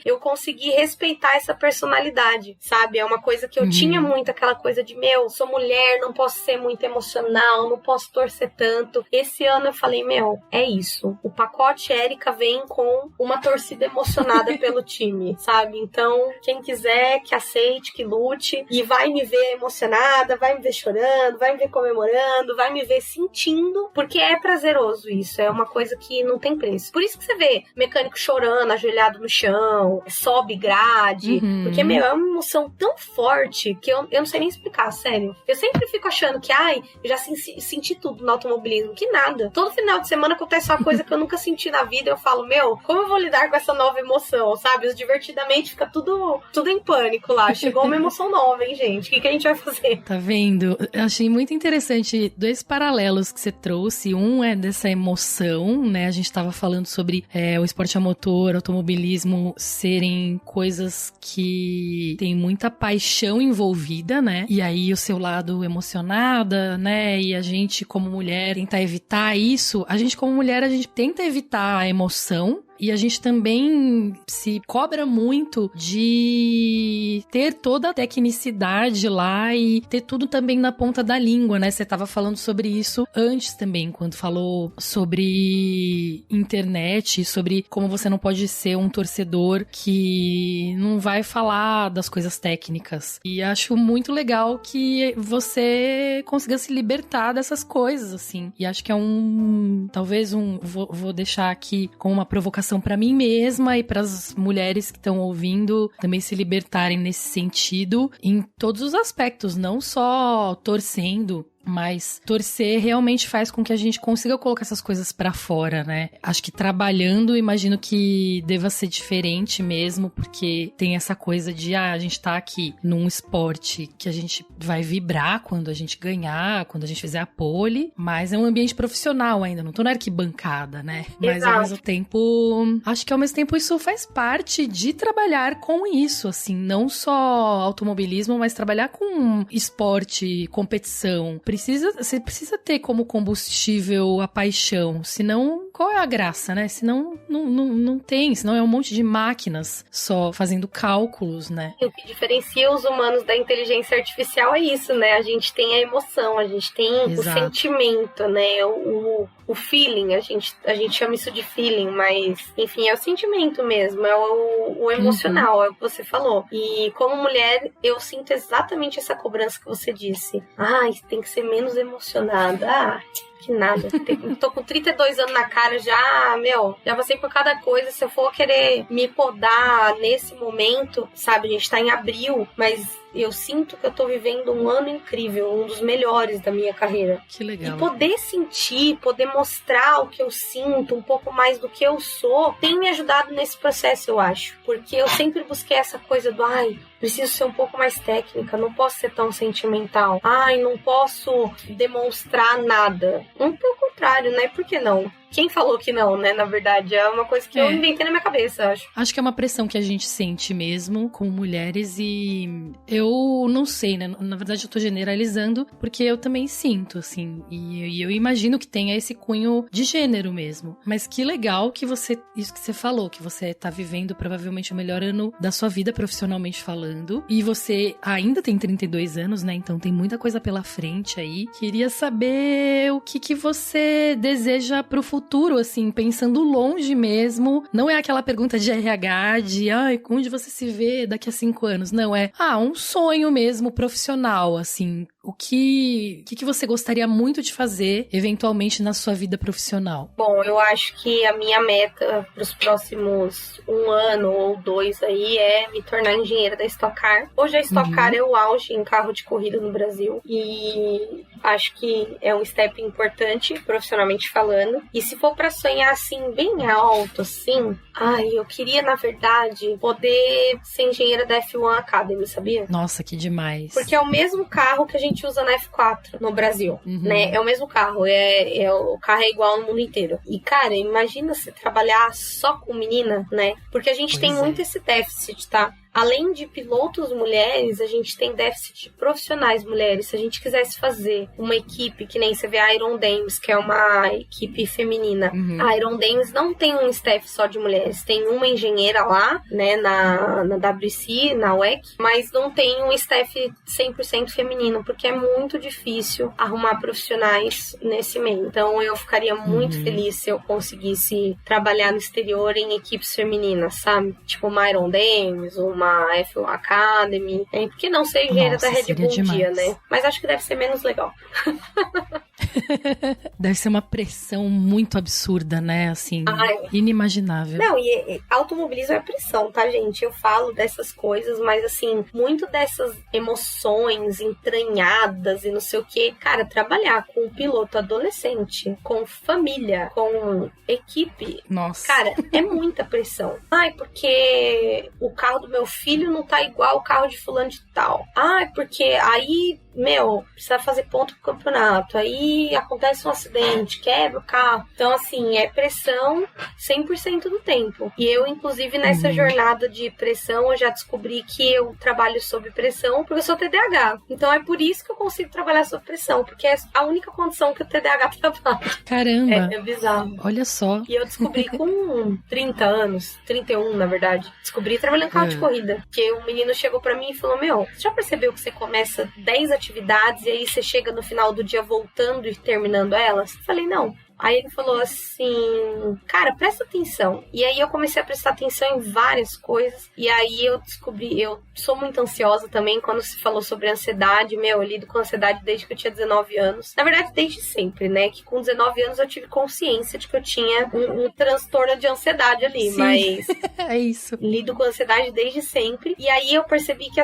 eu consegui respeitar essa personalidade, sabe? É uma coisa que eu tinha muito, aquela coisa de, sou mulher, não posso ser muito emocional, não posso torcer tanto. Esse ano eu falei, é isso. O pacote Érica vem com uma torcida emocionada pelo time, sabe? Então, quem quiser, que aceite, que lute e vai me ver emocionada, vai me ver chorando, vai me ver comemorando, vai me ver sentindo, porque é prazeroso isso, é uma coisa que não tem preço. Por isso que você vê mecânico chorando, ajoelhado no chão, sobe grade, porque, é uma emoção tão forte que eu não sei nem explicar, sério. Eu sempre fico achando que, eu já senti tudo no automobilismo, que nada. Todo final de semana acontece uma coisa que eu nunca senti na vida, eu falo, como eu vou lidar com essa nova emoção, sabe? Os divertidamente fica tudo em pânico lá. Chegou uma emoção nova, hein, gente? O que a gente vai fazer? Tá vendo? Eu achei muito interessante dois paralelos que você trouxe. Um é dessa emoção, né? A gente tava falando sobre o esporte a motor, automobilismo serem coisas que tem muita paixão envolvida, né? E aí o seu lado emocionada, né? E a gente como mulher tentar evitar isso. A gente como mulher, a gente tenta evitar a emoção. E a gente também se cobra muito de ter toda a tecnicidade lá e ter tudo também na ponta da língua, né? Você tava falando sobre isso antes também, quando falou sobre internet, sobre como você não pode ser um torcedor que não vai falar das coisas técnicas. E acho muito legal que você consiga se libertar dessas coisas, assim. E acho que é vou deixar aqui como uma provocação para mim mesma e para as mulheres que estão ouvindo também se libertarem nesse sentido em todos os aspectos, não só torcendo, mas torcer realmente faz com que a gente consiga colocar essas coisas pra fora, né? Acho que trabalhando, imagino que deva ser diferente mesmo, porque tem essa coisa de, a gente tá aqui num esporte que a gente vai vibrar quando a gente ganhar, quando a gente fizer a pole, mas é um ambiente profissional ainda, não tô na arquibancada, né? Mas ao mesmo tempo, acho que ao mesmo tempo isso faz parte de trabalhar com isso, assim, não só automobilismo, mas trabalhar com esporte, competição. Você precisa ter como combustível a paixão, senão qual é a graça, né? Senão não tem, senão é um monte de máquinas só fazendo cálculos, né? E o que diferencia os humanos da inteligência artificial é isso, né? A gente tem a emoção, a gente tem o sentimento, né? O feeling, a gente chama isso de feeling, mas enfim, é o sentimento mesmo, é o emocional, é o que você falou. E como mulher, eu sinto exatamente essa cobrança que você disse. Tem que ser menos emocionada. que nada. Tô com 32 anos na cara já, já passei por cada coisa. Se eu for querer me podar nesse momento, sabe, a gente tá em abril, mas eu sinto que eu tô vivendo um ano incrível, um dos melhores da minha carreira. Que legal. E poder sentir, poder mostrar o que eu sinto, um pouco mais do que eu sou, tem me ajudado nesse processo, eu acho. Porque eu sempre busquei essa coisa do, preciso ser um pouco mais técnica, não posso ser tão sentimental. Não posso demonstrar nada. Pelo contrário, né? Por que não? Quem falou que não, né? Na verdade, é uma coisa que eu inventei na minha cabeça, acho. Acho que é uma pressão que a gente sente mesmo com mulheres e eu não sei, né? Na verdade, eu tô generalizando porque eu também sinto, assim. E eu imagino que tenha esse cunho de gênero mesmo. Mas que legal que você, isso que você falou, que você tá vivendo provavelmente o melhor ano da sua vida profissionalmente falando. E você ainda tem 32 anos, né? Então tem muita coisa pela frente aí. Queria saber o que você deseja pro futuro, assim, pensando longe mesmo. Não é aquela pergunta de RH, de onde você se vê daqui a 5 anos. Não, é um sonho mesmo profissional, assim. O que você gostaria muito de fazer, eventualmente, na sua vida profissional? Bom, eu acho que a minha meta para os próximos 1 ano ou 2 aí é me tornar engenheira da Stock Car. Hoje a Stock Car é o auge em carro de corrida no Brasil e acho que é um step importante, profissionalmente falando. E se for para sonhar, assim, bem alto, assim, eu queria, na verdade, poder ser engenheira da F1 Academy, sabia? Nossa, que demais. Porque é o mesmo carro que a gente usa na F4 no Brasil, né? É o mesmo carro, o carro é igual no mundo inteiro. E, cara, imagina você trabalhar só com menina, né? Porque a gente tem muito esse déficit, tá? Além de pilotos mulheres, a gente tem déficit de profissionais mulheres. Se a gente quisesse fazer uma equipe, que nem você vê a Iron Dames, que é uma equipe feminina. A Iron Dames não tem um staff só de mulheres. Tem uma engenheira lá, né, na WC, na WEC, mas não tem um staff 100% feminino, porque é muito difícil arrumar profissionais nesse meio. Então, eu ficaria muito feliz se eu conseguisse trabalhar no exterior em equipes femininas, sabe? Tipo uma Iron Dames, uma F1 Academy. Por que não ser engenheira da Red Bull um dia, né? Mas acho que deve ser menos legal. Deve ser uma pressão muito absurda, né? Assim, inimaginável. Não, e automobilismo é pressão, tá, gente? Eu falo dessas coisas, mas assim, muito dessas emoções entranhadas e não sei o quê. Cara, trabalhar com um piloto adolescente, com família, com equipe, nossa, cara, é muita pressão. Porque o carro do meu filho não tá igual o carro de fulano de tal. Porque aí, precisa fazer ponto pro campeonato. Aí acontece um acidente, quebra o carro. Então, assim, é pressão 100% do tempo. E eu, inclusive, nessa jornada de pressão, eu já descobri que eu trabalho sob pressão porque eu sou TDAH. Então, é por isso que eu consigo trabalhar sob pressão, porque é a única condição que o TDAH trabalha. Caramba! É bizarro. Olha só. E eu descobri com 30 anos, 31, na verdade. Descobri trabalhando em carro de corrida. Que o menino chegou pra mim e falou, você já percebeu que você começa 10 atividades e aí você chega no final do dia voltando e terminando elas? Eu falei, não. Aí ele falou assim, cara, presta atenção. E aí eu comecei a prestar atenção em várias coisas. E aí eu descobri, eu sou muito ansiosa também. Quando se falou sobre ansiedade, eu lido com ansiedade desde que eu tinha 19 anos. Na verdade, desde sempre, né? Que com 19 anos eu tive consciência de que eu tinha um transtorno de ansiedade ali. Sim. Mas é isso. Lido com ansiedade desde sempre. E aí eu percebi que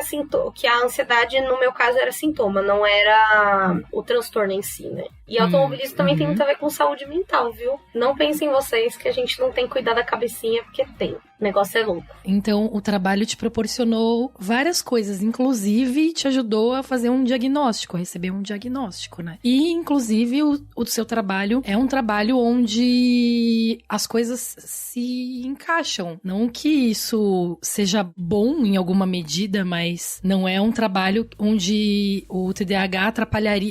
a ansiedade, no meu caso, era sintoma, não era o transtorno em si, né? E automobilismo também tem muito a ver com saúde mental, viu? Não pensem vocês que a gente não tem que cuidar da cabecinha, porque tem. O negócio é louco. Então, o trabalho te proporcionou várias coisas, inclusive te ajudou a fazer um diagnóstico, a receber um diagnóstico, né? E, inclusive, o seu trabalho é um trabalho onde as coisas se encaixam. Não que isso seja bom em alguma medida, mas não é um trabalho onde o TDAH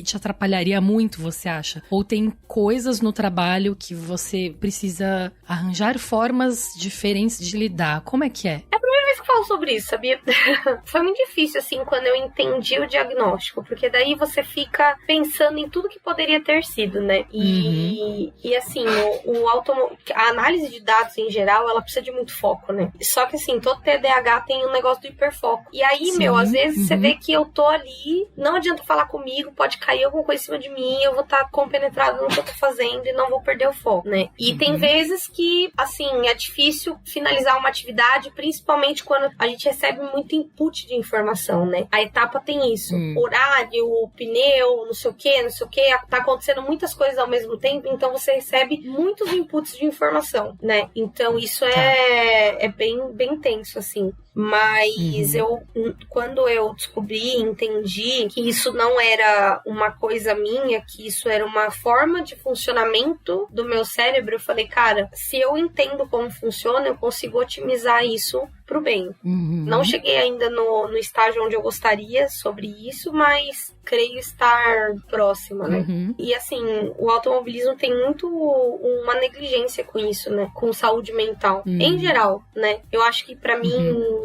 te atrapalharia muito, você acha? Ou tem coisas no trabalho que você precisa arranjar formas diferentes de lidar? Como é que é? É a primeira vez que eu falo sobre isso, sabia? Foi muito difícil, assim, quando eu entendi o diagnóstico, porque daí você fica pensando em tudo que poderia ter sido, né? E assim, a análise de dados em geral, ela precisa de muito foco, né? Só que, assim, todo TDAH tem um negócio do hiperfoco. E aí, às vezes você vê que eu tô ali, não adianta falar comigo, pode cair alguma coisa em cima de mim, eu vou estar compenetrado no que eu tô fazendo e não vou perder o foco, né? E tem vezes que, assim, é difícil finalizar uma atividade, principalmente quando a gente recebe muito input de informação, né? A etapa tem isso. Horário, pneu, não sei o que, tá acontecendo muitas coisas ao mesmo tempo, então você recebe muitos inputs de informação, né? Então isso é bem tenso, assim. Mas quando eu descobri, entendi que isso não era uma coisa minha, que isso era uma forma de funcionamento do meu cérebro, eu falei, cara, se eu entendo como funciona, eu consigo otimizar isso pro bem. Não cheguei ainda no estágio onde eu gostaria sobre isso, mas creio estar próxima, né? E assim, o automobilismo tem muito uma negligência com isso, né? Com saúde mental. Em geral, né? Eu acho que pra mim,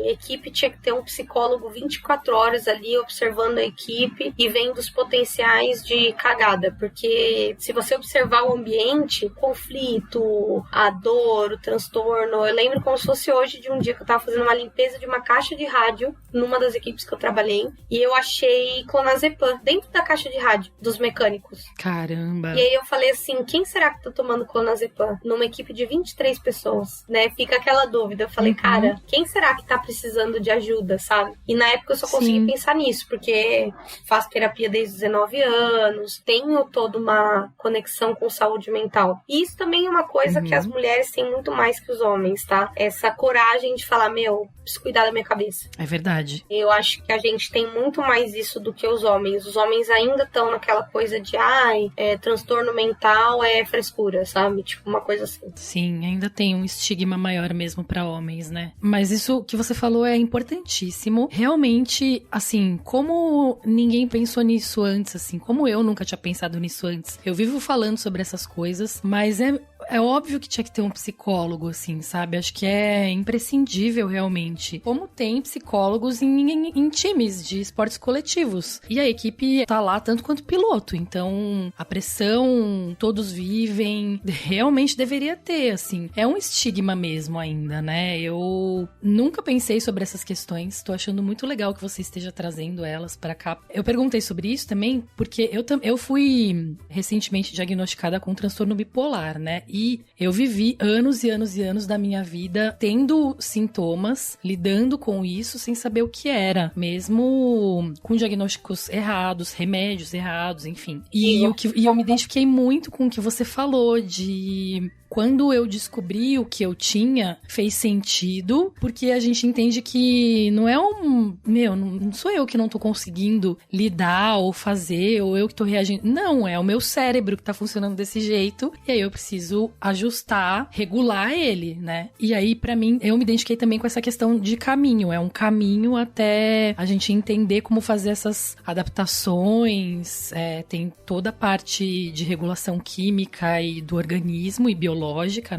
equipe tinha que ter um psicólogo 24 horas ali observando a equipe e vendo os potenciais de cagada, porque se você observar o ambiente, o conflito, a dor, o transtorno, eu lembro como se fosse hoje de um dia que eu tava fazendo uma limpeza de uma caixa de rádio numa das equipes que eu trabalhei e eu achei clonazepam dentro da caixa de rádio dos mecânicos. Caramba! E aí eu falei assim, quem será que tá tomando clonazepam numa equipe de 23 pessoas, né? Fica aquela dúvida. Eu falei, cara, quem será que tá precisando de ajuda, sabe? E na época eu só consegui pensar nisso, porque faço terapia desde os 19 anos, tenho toda uma conexão com saúde mental. E isso também é uma coisa que as mulheres têm muito mais que os homens, tá? Essa coragem de falar, preciso cuidar da minha cabeça. É verdade. Eu acho que a gente tem muito mais isso do que os homens. Os homens ainda estão naquela coisa de, transtorno mental é frescura, sabe? Tipo, uma coisa assim. Sim, ainda tem um estigma maior mesmo pra homens, né? Mas isso que você falou é importantíssimo. Realmente, assim, como ninguém pensou nisso antes, assim, como eu nunca tinha pensado nisso antes. Eu vivo falando sobre essas coisas, mas é óbvio que tinha que ter um psicólogo, assim, sabe? Acho que é imprescindível, realmente. Como tem psicólogos em times de esportes coletivos. E a equipe tá lá tanto quanto o piloto. Então, a pressão, todos vivem. Realmente deveria ter, assim. É um estigma mesmo ainda, né? Eu nunca pensei sobre essas questões. Tô achando muito legal que você esteja trazendo elas pra cá. Eu perguntei sobre isso também, porque eu fui recentemente diagnosticada com um transtorno bipolar, né? E eu vivi anos e anos e anos da minha vida tendo sintomas, lidando com isso sem saber o que era, mesmo com diagnósticos errados, remédios errados, enfim. E eu me identifiquei muito com o que você falou de... Quando eu descobri o que eu tinha, fez sentido, porque a gente entende que não é não sou eu que não tô conseguindo lidar ou fazer, ou eu que tô reagindo. Não, é o meu cérebro que tá funcionando desse jeito, e aí eu preciso ajustar, regular ele, né? E aí, pra mim, eu me identifiquei também com essa questão de caminho. É um caminho até a gente entender como fazer essas adaptações, tem toda a parte de regulação química e do organismo e biológica,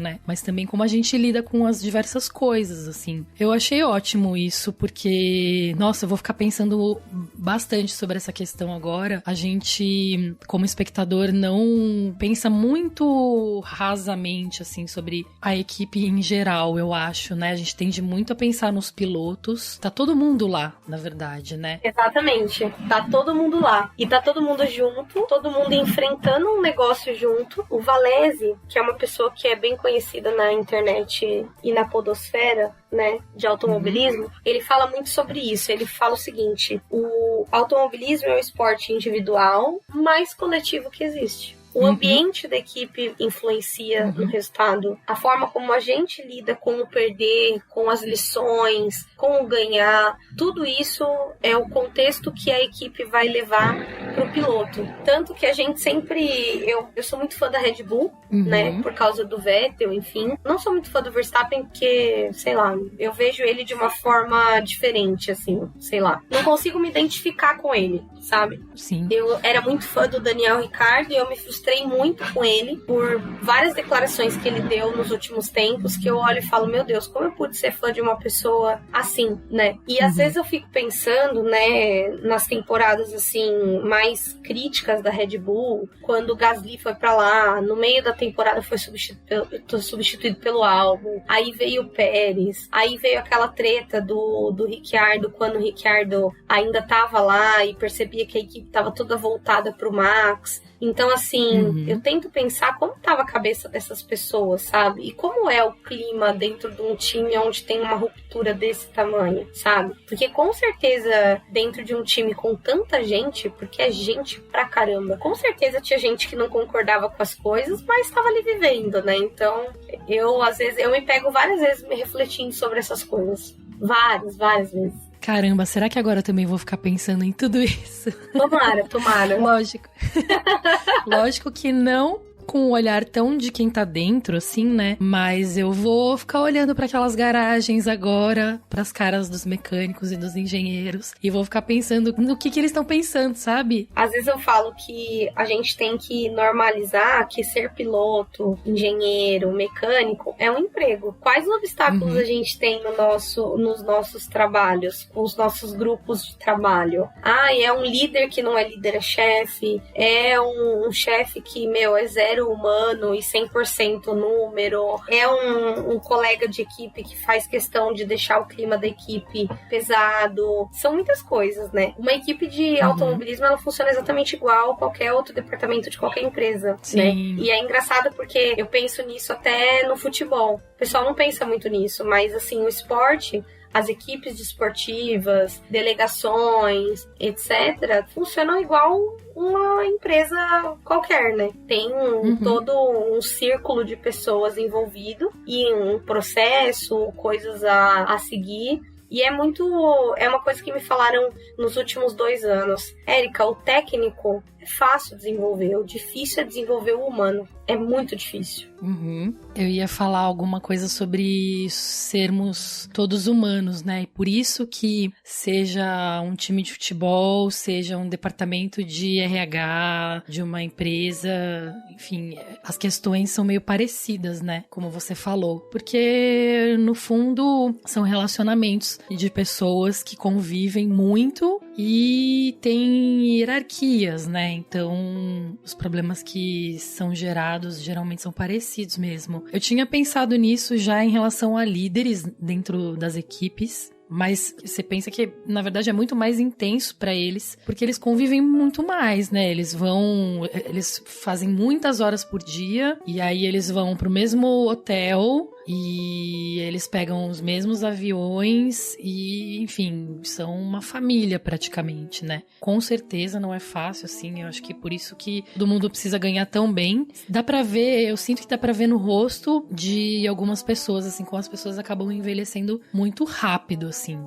né? Mas também como a gente lida com as diversas coisas, assim. Eu achei ótimo isso, porque, nossa, eu vou ficar pensando bastante sobre essa questão agora. A gente, como espectador, não pensa muito rasamente, assim, sobre a equipe em geral, eu acho, né? A gente tende muito a pensar nos pilotos. Tá todo mundo lá, na verdade, né? Exatamente. Tá todo mundo lá. E tá todo mundo junto, todo mundo enfrentando um negócio junto. O Valese, que é uma pessoa que é bem conhecida na internet e na podosfera, né, de automobilismo, ele fala muito sobre isso. Ele fala o seguinte: o automobilismo é o esporte individual mais coletivo que existe. O ambiente da equipe influencia no resultado. A forma como a gente lida com o perder, com as lições, com o ganhar, tudo isso é o contexto que a equipe vai levar pro piloto. Tanto que a gente sempre... Eu sou muito fã da Red Bull, né? Por causa do Vettel, enfim. Não sou muito fã do Verstappen porque, sei lá, eu vejo ele de uma forma diferente, assim, sei lá. Não consigo me identificar com ele, sabe? Sim. Eu era muito fã do Daniel Ricciardo e eu me frustrei muito com ele por várias declarações que ele deu nos últimos tempos, que eu olho e falo, meu Deus, como eu pude ser fã de uma pessoa assim, né? E às vezes eu fico pensando, né, nas temporadas, assim, mais críticas da Red Bull, quando o Gasly foi pra lá, no meio da temporada foi substituído pelo Albon, aí veio o Pérez, aí veio aquela treta do Ricciardo, quando o Ricciardo ainda tava lá e percebia que a equipe tava toda voltada pro Max. Então, assim, eu tento pensar como tava a cabeça dessas pessoas, sabe? E como é o clima dentro de um time onde tem uma ruptura desse tamanho, sabe? Porque com certeza, dentro de um time com tanta gente, porque é gente pra caramba, com certeza tinha gente que não concordava com as coisas, mas estava ali vivendo, né? Então, às vezes, eu me pego várias vezes me refletindo sobre essas coisas. Várias vezes. Caramba, será que agora eu também vou ficar pensando em tudo isso? Tomara. Lógico. Lógico que não com um olhar tão de quem tá dentro, assim, né? Mas eu vou ficar olhando para aquelas garagens agora, pras caras dos mecânicos e dos engenheiros, e vou ficar pensando no que eles estão pensando, sabe? Às vezes eu falo que a gente tem que normalizar que ser piloto, engenheiro, mecânico é um emprego. Quais obstáculos a gente tem nos nossos trabalhos, com os nossos grupos de trabalho? É um líder que não é líder, é chefe, é um chefe que, é zero humano e 100% número, é um colega de equipe que faz questão de deixar o clima da equipe pesado. São muitas coisas, né? Uma equipe de automobilismo, ela funciona exatamente igual a qualquer outro departamento de qualquer empresa, né? E é engraçado porque eu penso nisso até no futebol. O pessoal não pensa muito nisso, mas assim, o esporte, as equipes desportivas, delegações, etc., funcionam igual uma empresa qualquer, né? Tem todo um círculo de pessoas envolvido e um processo, coisas a seguir. E é uma coisa que me falaram nos últimos 2 anos. Érica, o técnico é fácil desenvolver, o difícil é desenvolver o humano. É muito difícil. Eu ia falar alguma coisa sobre sermos todos humanos, né? E por isso que seja um time de futebol, seja um departamento de RH, de uma empresa, enfim, as questões são meio parecidas, né? Como você falou. Porque, no fundo, são relacionamentos de pessoas que convivem muito e tem hierarquias, né? Então, os problemas que são gerados geralmente são parecidos mesmo. Eu tinha pensado nisso já em relação a líderes dentro das equipes, mas você pensa que, na verdade, é muito mais intenso pra eles, porque eles convivem muito mais, né? Eles fazem muitas horas por dia, e aí eles vão pro mesmo hotel, e eles pegam os mesmos aviões e, enfim, são uma família praticamente, né? Com certeza não é fácil, assim, eu acho que por isso que todo mundo precisa ganhar tão bem. Dá pra ver, eu sinto que dá pra ver no rosto de algumas pessoas, assim, como as pessoas acabam envelhecendo muito rápido, assim.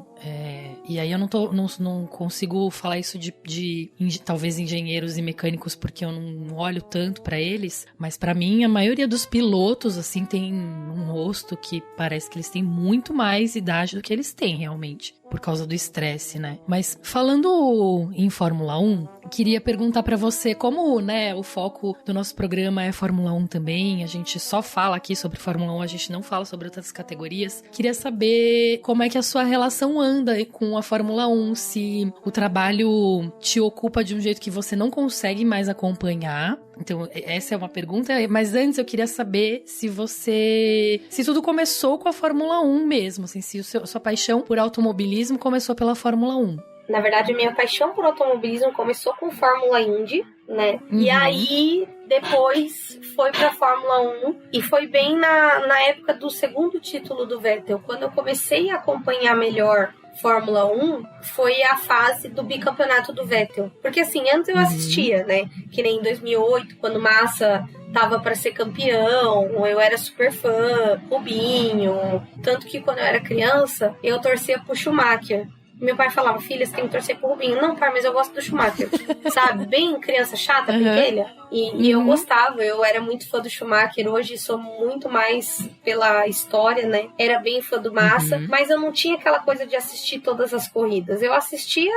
E aí eu não consigo falar isso de talvez engenheiros e mecânicos, porque eu não olho tanto pra eles, mas pra mim a maioria dos pilotos, assim, tem um rosto que parece que eles têm muito mais idade do que eles têm realmente, por causa do estresse, né? Mas falando em Fórmula 1, queria perguntar pra você, como, né, o foco do nosso programa é Fórmula 1 também, a gente só fala aqui sobre Fórmula 1, a gente não fala sobre outras categorias. Queria saber como é que a sua relação anda com a Fórmula 1, se o trabalho te ocupa de um jeito que você não consegue mais acompanhar. Então, essa é uma pergunta, mas antes eu queria saber se tudo começou com a Fórmula 1 mesmo, assim, se sua paixão por automobilismo começou pela Fórmula 1. Na verdade, a minha paixão por automobilismo começou com Fórmula Indy, né? E aí, depois foi pra Fórmula 1 e foi bem na época do segundo título do Vettel. Quando eu comecei a acompanhar melhor Fórmula 1, foi a fase do bicampeonato do Vettel. Porque assim, antes eu assistia, né? Que nem em 2008, quando Massa tava pra ser campeão, eu era super fã, Rubinho. Tanto que quando eu era criança, eu torcia pro Schumacher. Meu pai falava, filha, você tem que torcer pro Rubinho. Não, pai, mas eu gosto do Schumacher. Sabe? Bem criança chata, pentelha. E eu gostava, eu era muito fã do Schumacher. Hoje sou muito mais pela história, né? Era bem fã do Massa, mas eu não tinha aquela coisa de assistir todas as corridas. Eu assistia,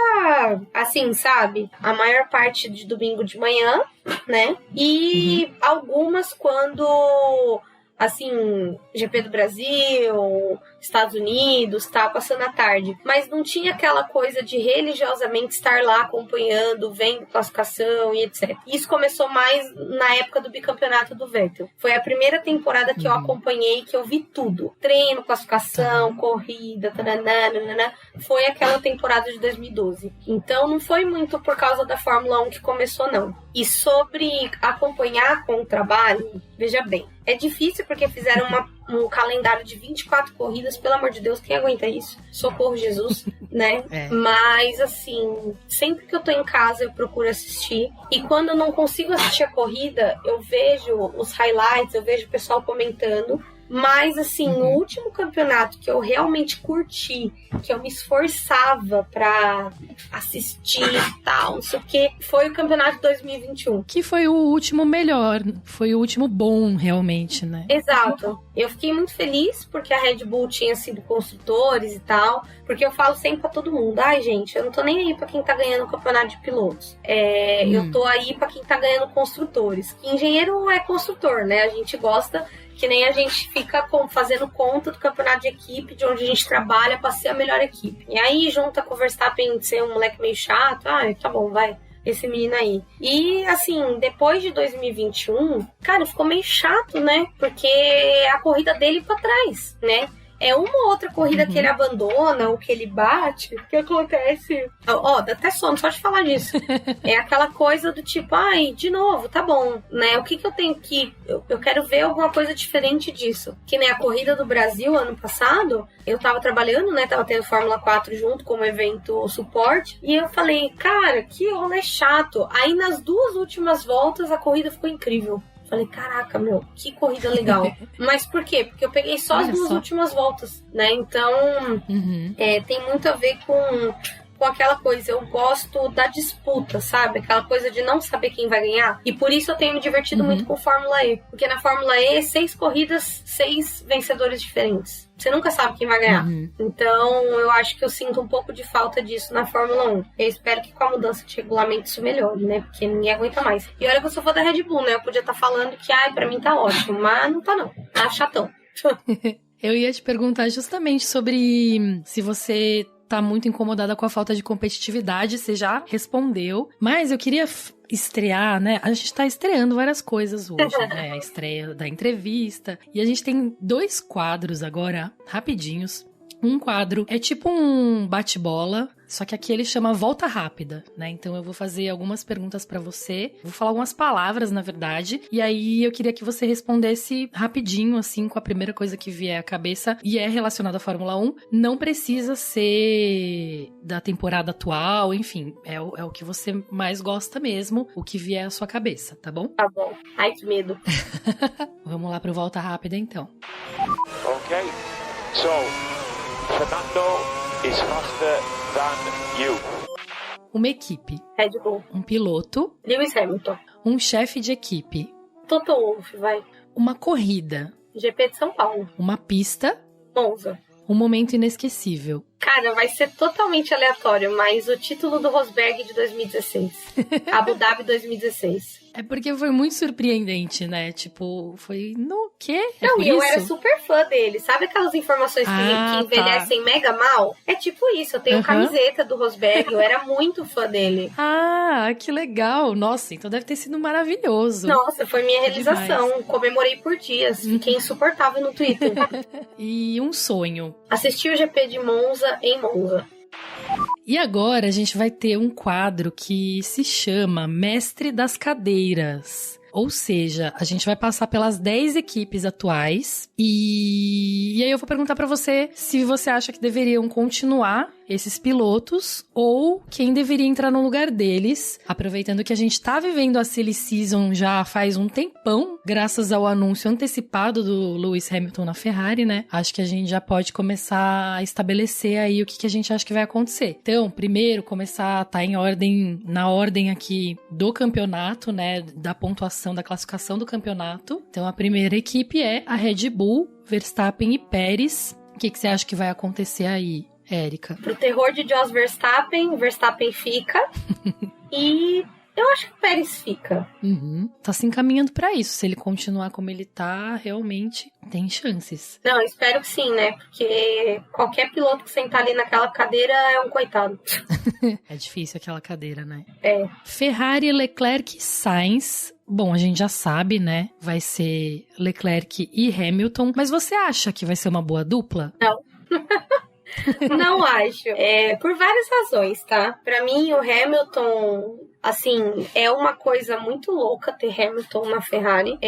assim, sabe? A maior parte de domingo de manhã, né? E algumas quando, assim, GP do Brasil, Estados Unidos, tá passando a tarde. Mas não tinha aquela coisa de religiosamente estar lá acompanhando, vendo classificação e etc. Isso começou mais na época do bicampeonato do Vettel. Foi a primeira temporada que eu acompanhei, que eu vi tudo. Treino, classificação, corrida, taranana. Foi aquela temporada de 2012. Então não foi muito por causa da Fórmula 1 que começou, não. E sobre acompanhar com o trabalho, veja bem, é difícil porque fizeram um calendário de 24 corridas, pelo amor de Deus, quem aguenta isso? Socorro, Jesus, né? Mas, assim, sempre que eu tô em casa, eu procuro assistir. E quando eu não consigo assistir a corrida, eu vejo os highlights, eu vejo o pessoal comentando. Mas, assim, o último campeonato que eu realmente curti, que eu me esforçava pra assistir e tal, não sei o quê, foi o campeonato de 2021. Que foi o último melhor, foi o último bom, realmente, né? Exato. Eu fiquei muito feliz porque a Red Bull tinha sido construtores e tal, porque eu falo sempre pra todo mundo, ai, gente, eu não tô nem aí pra quem tá ganhando o campeonato de pilotos. Eu tô aí pra quem tá ganhando construtores. Que engenheiro é construtor, né? A gente gosta... Que nem a gente fica fazendo conta do campeonato de equipe, de onde a gente trabalha pra ser a melhor equipe. E aí, junta com o Verstappen de ser um moleque meio chato, tá bom, vai, esse menino aí. E, assim, depois de 2021, cara, ficou meio chato, né? Porque a corrida dele pra trás, né? É uma ou outra corrida que ele abandona ou que ele bate, que acontece... dá até sono só de falar disso. É aquela coisa do tipo, ai, de novo, tá bom, né? O que eu tenho que... Eu quero ver alguma coisa diferente disso. Que nem a corrida do Brasil, ano passado, eu tava trabalhando, né? Tava tendo Fórmula 4 junto como evento suporte. E eu falei, cara, que rolê chato. Aí nas 2 últimas voltas, a corrida ficou incrível. Falei, caraca, meu, que corrida legal. Mas por quê? Porque eu peguei só as 2 últimas voltas, né? Então, tem muito a ver com aquela coisa, eu gosto da disputa, sabe? Aquela coisa de não saber quem vai ganhar. E por isso eu tenho me divertido muito com Fórmula E. Porque na Fórmula E, 6 corridas, 6 vencedores diferentes. Você nunca sabe quem vai ganhar. Então, eu acho que eu sinto um pouco de falta disso na Fórmula 1. Eu espero que com a mudança de regulamento isso melhore, né? Porque ninguém aguenta mais. E olha que eu sou fã da Red Bull, né? Eu podia estar falando que, pra mim tá ótimo. Mas não tá, não. Tá chatão. Eu ia te perguntar justamente sobre se você tá muito incomodada com a falta de competitividade, você já respondeu, mas eu queria estrear, né? A gente tá estreando várias coisas hoje, né? A estreia da entrevista, e a gente tem 2 quadros agora, rapidinhos. Um quadro é tipo um bate-bola, só que aqui ele chama Volta Rápida, né? Então eu vou fazer algumas perguntas pra você, vou falar algumas palavras, na verdade, e aí eu queria que você respondesse rapidinho, assim, com a primeira coisa que vier à cabeça, e é relacionado à Fórmula 1. Não precisa ser da temporada atual, enfim, é o que você mais gosta mesmo, o que vier à sua cabeça, tá bom? Tá bom. Ai, que medo. Vamos lá pro Volta Rápida, então. Ok, so... Fernando is faster than you. Uma equipe. Red Bull. Um piloto. Lewis Hamilton. Um chefe de equipe. Toto Wolff, vai. Uma corrida. GP de São Paulo. Uma pista. Monza. Um momento inesquecível. Cara, vai ser totalmente aleatório, mas o título do Rosberg de 2016. Abu Dhabi 2016. É porque foi muito surpreendente, né? Tipo, foi no quê? Não, e eu era super fã dele. Sabe aquelas informações que envelhecem mega mal? É tipo isso, eu tenho camiseta do Rosberg, eu era muito fã dele. Ah, que legal. Nossa, então deve ter sido maravilhoso. Nossa, foi minha realização. Demais. Comemorei por dias. Fiquei insuportável no Twitter. E um sonho? Assisti o GP de Monza em Monza. E agora a gente vai ter um quadro que se chama Mestre das Cadeiras. Ou seja, a gente vai passar pelas 10 equipes atuais e aí eu vou perguntar pra você se você acha que deveriam continuar esses pilotos ou quem deveria entrar no lugar deles, aproveitando que a gente tá vivendo a Silly Season já faz um tempão, graças ao anúncio antecipado do Lewis Hamilton na Ferrari, né? Acho que a gente já pode começar a estabelecer aí o que a gente acha que vai acontecer. Então, primeiro, começar tá na ordem aqui do campeonato, né? Da pontuação, da classificação do campeonato. Então, a primeira equipe é a Red Bull, Verstappen e Pérez. O que você acha que vai acontecer aí, Érica? Pro terror de Jos Verstappen, Verstappen fica. E eu acho que o Pérez fica. Tá se encaminhando pra isso. Se ele continuar como ele tá, realmente tem chances. Não, eu espero que sim, né? Porque qualquer piloto que sentar ali naquela cadeira é um coitado. É difícil aquela cadeira, né? É. Ferrari, Leclerc e Sainz. Bom, a gente já sabe, né? Vai ser Leclerc e Hamilton. Mas você acha que vai ser uma boa dupla? Não. Não acho. Por várias razões, tá? Pra mim, o Hamilton, assim, é uma coisa muito louca ter Hamilton na Ferrari.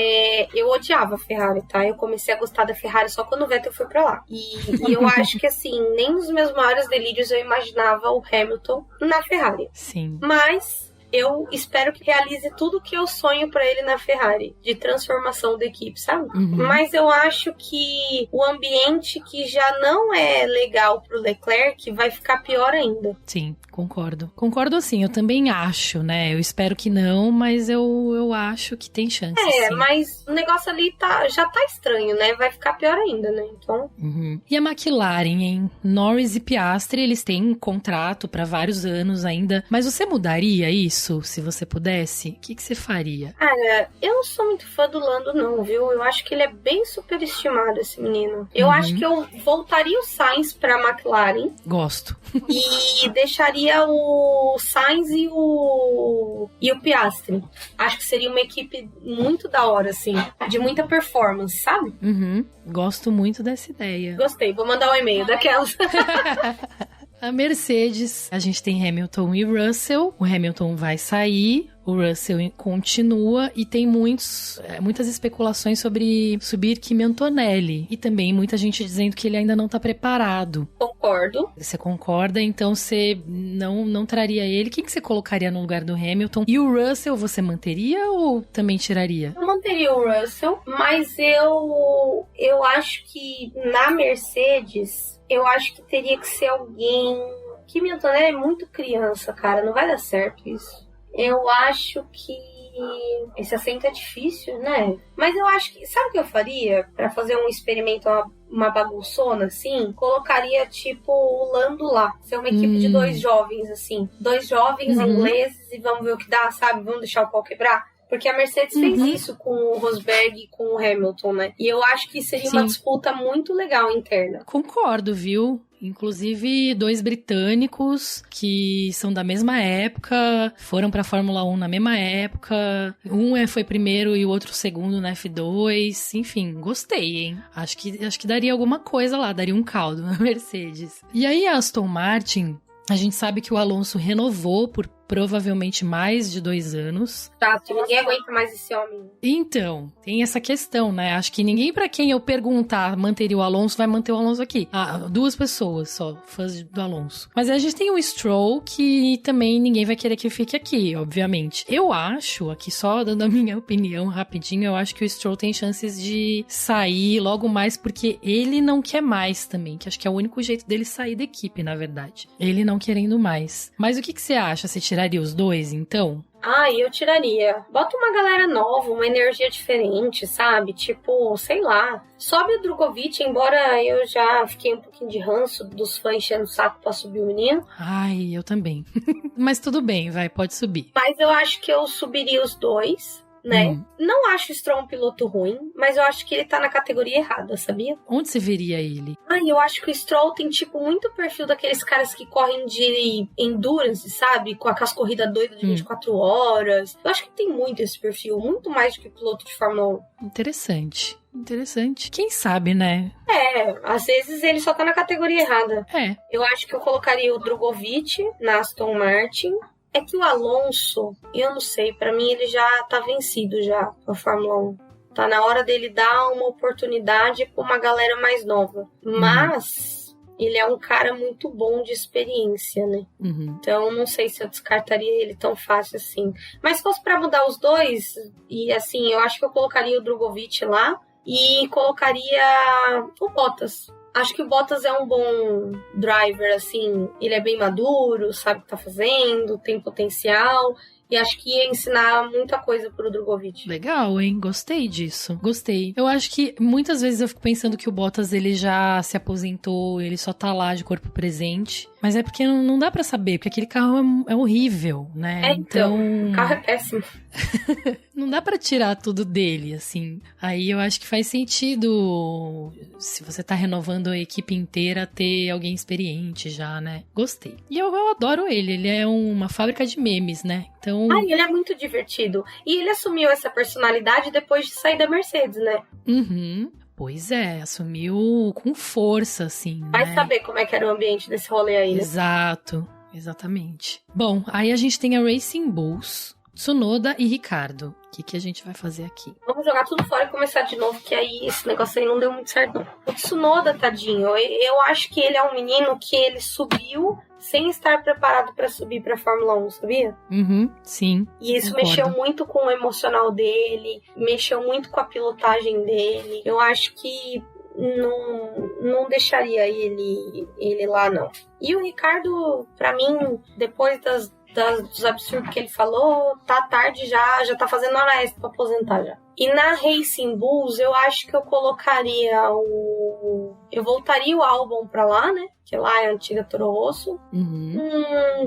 Eu odiava a Ferrari, tá? Eu comecei a gostar da Ferrari só quando o Vettel foi pra lá. E eu acho que, assim, nem nos meus maiores delírios eu imaginava o Hamilton na Ferrari. Sim. Mas eu espero que realize tudo que eu sonho pra ele na Ferrari, de transformação da equipe, sabe? Mas eu acho que o ambiente que já não é legal pro Leclerc vai ficar pior ainda. Sim, concordo. Concordo assim, eu também acho, né? Eu espero que não, mas eu acho que tem chance, sim. Mas o negócio ali já tá estranho, né? Vai ficar pior ainda, né? Então... E a McLaren, hein? Norris e Piastri, eles têm contrato pra vários anos ainda, mas você mudaria isso? Se você pudesse, o que você faria? Cara, eu não sou muito fã do Lando não, viu? Eu acho que ele é bem superestimado, esse menino. Eu acho que eu voltaria o Sainz pra McLaren. Gosto. E deixaria o Sainz e o Piastri. Acho que seria uma equipe muito da hora, assim. De muita performance, sabe? Gosto muito dessa ideia. Gostei, vou mandar um e-mail daquelas. A Mercedes, a gente tem Hamilton e Russell. O Hamilton vai sair, o Russell continua e tem muitas especulações sobre subir Kimi Antonelli. E também muita gente dizendo que ele ainda não tá preparado. Concordo. Você concorda? Então você não traria ele. Quem que você colocaria no lugar do Hamilton? E o Russell você manteria ou também tiraria? Eu manteria o Russell, mas eu acho que na Mercedes... Eu acho que teria que ser alguém... Kimi Antonelli é muito criança, cara. Não vai dar certo isso. Eu acho que... Esse assento é difícil, né? Mas eu acho que... Sabe o que eu faria? Pra fazer um experimento, uma bagunçona, assim? Colocaria, tipo, o Lando lá. Ser uma equipe de 2 jovens, assim. 2 jovens ingleses e vamos ver o que dá, sabe? Vamos deixar o pau quebrar. Porque a Mercedes fez isso com o Rosberg e com o Hamilton, né? E eu acho que seria uma disputa muito legal interna. Concordo, viu? Inclusive, 2 britânicos que são da mesma época, foram pra Fórmula 1 na mesma época. Um foi primeiro e o outro segundo na F2. Enfim, gostei, hein? Acho que daria alguma coisa lá, daria um caldo na Mercedes. E aí, a Aston Martin... A gente sabe que o Alonso renovou por provavelmente mais de 2 anos. Tá, porque ninguém aguenta mais esse homem. Então, tem essa questão, né? Acho que ninguém pra quem eu perguntar manteria o Alonso, vai manter o Alonso aqui. 2 pessoas só, fãs do Alonso. Mas aí a gente tem o Stroll, que também ninguém vai querer que fique aqui, obviamente. Eu acho, aqui só dando a minha opinião rapidinho, eu acho que o Stroll tem chances de sair logo mais, porque ele não quer mais também, que acho que é o único jeito dele sair da equipe, na verdade. Ele não querendo mais. Mas o que você acha? Você tiraria os 2, então? Eu tiraria. Bota uma galera nova, uma energia diferente, sabe? Tipo, sei lá. Sobe o Drogovic, embora eu já fiquei um pouquinho de ranço dos fãs enchendo o saco pra subir o menino. Eu também. Mas tudo bem, pode subir. Mas eu acho que eu subiria os 2. Né? Não acho o Stroll um piloto ruim, mas eu acho que ele tá na categoria errada, sabia? Onde você veria ele? Eu acho que o Stroll tem, tipo, muito perfil daqueles caras que correm de endurance, sabe? Com as corridas doidas de 24 horas. Eu acho que tem muito esse perfil, muito mais do que o piloto de Fórmula 1. Interessante. Quem sabe, né? Às vezes ele só tá na categoria errada. Eu acho que eu colocaria o Drogovic na Aston Martin. É que o Alonso, eu não sei, pra mim ele já tá vencido já com a Fórmula 1. Tá na hora dele dar uma oportunidade pra uma galera mais nova. Mas ele é um cara muito bom de experiência, né? Então não sei se eu descartaria ele tão fácil assim. Mas se fosse pra mudar os dois, e assim, eu acho que eu colocaria o Drogovic lá e colocaria o Bottas. Acho que o Bottas é um bom driver, assim, ele é bem maduro, sabe o que tá fazendo, tem potencial, e acho que ia ensinar muita coisa pro Drogovic. Legal, hein? Gostei disso. Gostei. Eu acho que muitas vezes eu fico pensando que o Bottas, ele já se aposentou, ele só tá lá de corpo presente. Mas é porque não dá pra saber, porque aquele carro é horrível, né? Então, o carro é péssimo. Não dá pra tirar tudo dele, assim. Aí eu acho que faz sentido, se você tá renovando a equipe inteira, ter alguém experiente já, né? Gostei. E eu adoro ele é uma fábrica de memes, né? Então... Ele é muito divertido. E ele assumiu essa personalidade depois de sair da Mercedes, né? Pois é, assumiu com força, assim, Vai né? saber como é que era o ambiente desse rolê aí, né? Exato, exatamente. Bom, aí a gente tem a Racing Bulls, Tsunoda e Ricardo. O que a gente vai fazer aqui? Vamos jogar tudo fora e começar de novo, que aí esse negócio aí não deu muito certo, não. O Tsunoda, tadinho, eu acho que ele é um menino que ele subiu sem estar preparado pra subir pra Fórmula 1, sabia? Sim. E isso concordo. mexeu muito com o emocional dele, mexeu muito com a pilotagem dele. Eu acho que não deixaria ele lá, não. E o Ricardo, pra mim, depois dos absurdos que ele falou, tá tarde já tá fazendo hora extra pra aposentar já. E na Racing Bulls, eu acho que eu colocaria eu voltaria o Albon pra lá, né? Que lá é a antiga Toro Rosso.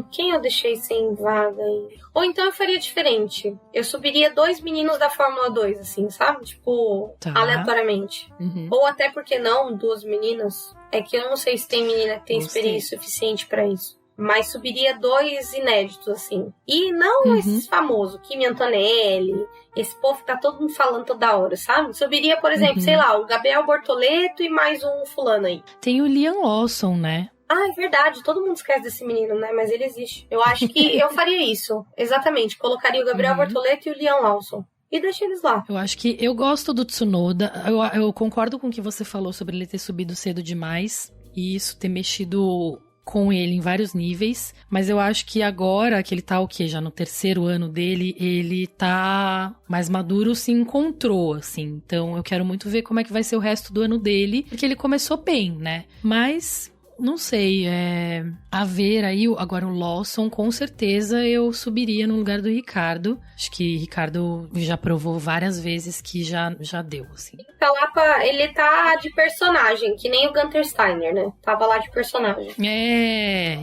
Quem eu deixei sem vaga aí? Ou então eu faria diferente. Eu subiria 2 meninos da Fórmula 2, assim, sabe? Tipo, aleatoriamente. Ou até, porque não, 2 meninas. É que eu não sei se tem menina que tem experiência suficiente pra isso. Mas subiria 2 inéditos, assim. E não esses famosos, Kimi Antonelli, esse povo que tá todo mundo falando toda hora, sabe? Subiria, por exemplo, sei lá, o Gabriel Bortoleto e mais um fulano aí. Tem o Liam Lawson, né? Ah, é verdade, todo mundo esquece desse menino, né? Mas ele existe. Eu acho que eu faria isso, exatamente. Colocaria o Gabriel Bortoleto e o Liam Lawson. E deixa eles lá. Eu acho que eu gosto do Tsunoda. Eu concordo com o que você falou sobre ele ter subido cedo demais. E isso ter mexido com ele em vários níveis, mas eu acho que agora que ele tá já no 3º ano dele, ele tá mais maduro, se encontrou, assim. Então eu quero muito ver como é que vai ser o resto do ano dele, porque ele começou bem, né? Mas não sei, a ver aí, agora o Lawson, com certeza eu subiria no lugar do Ricardo. Acho que Ricardo já provou várias vezes que já deu, assim. Ele tá de personagem, que nem o Gunter Steiner, né? Tava lá de personagem.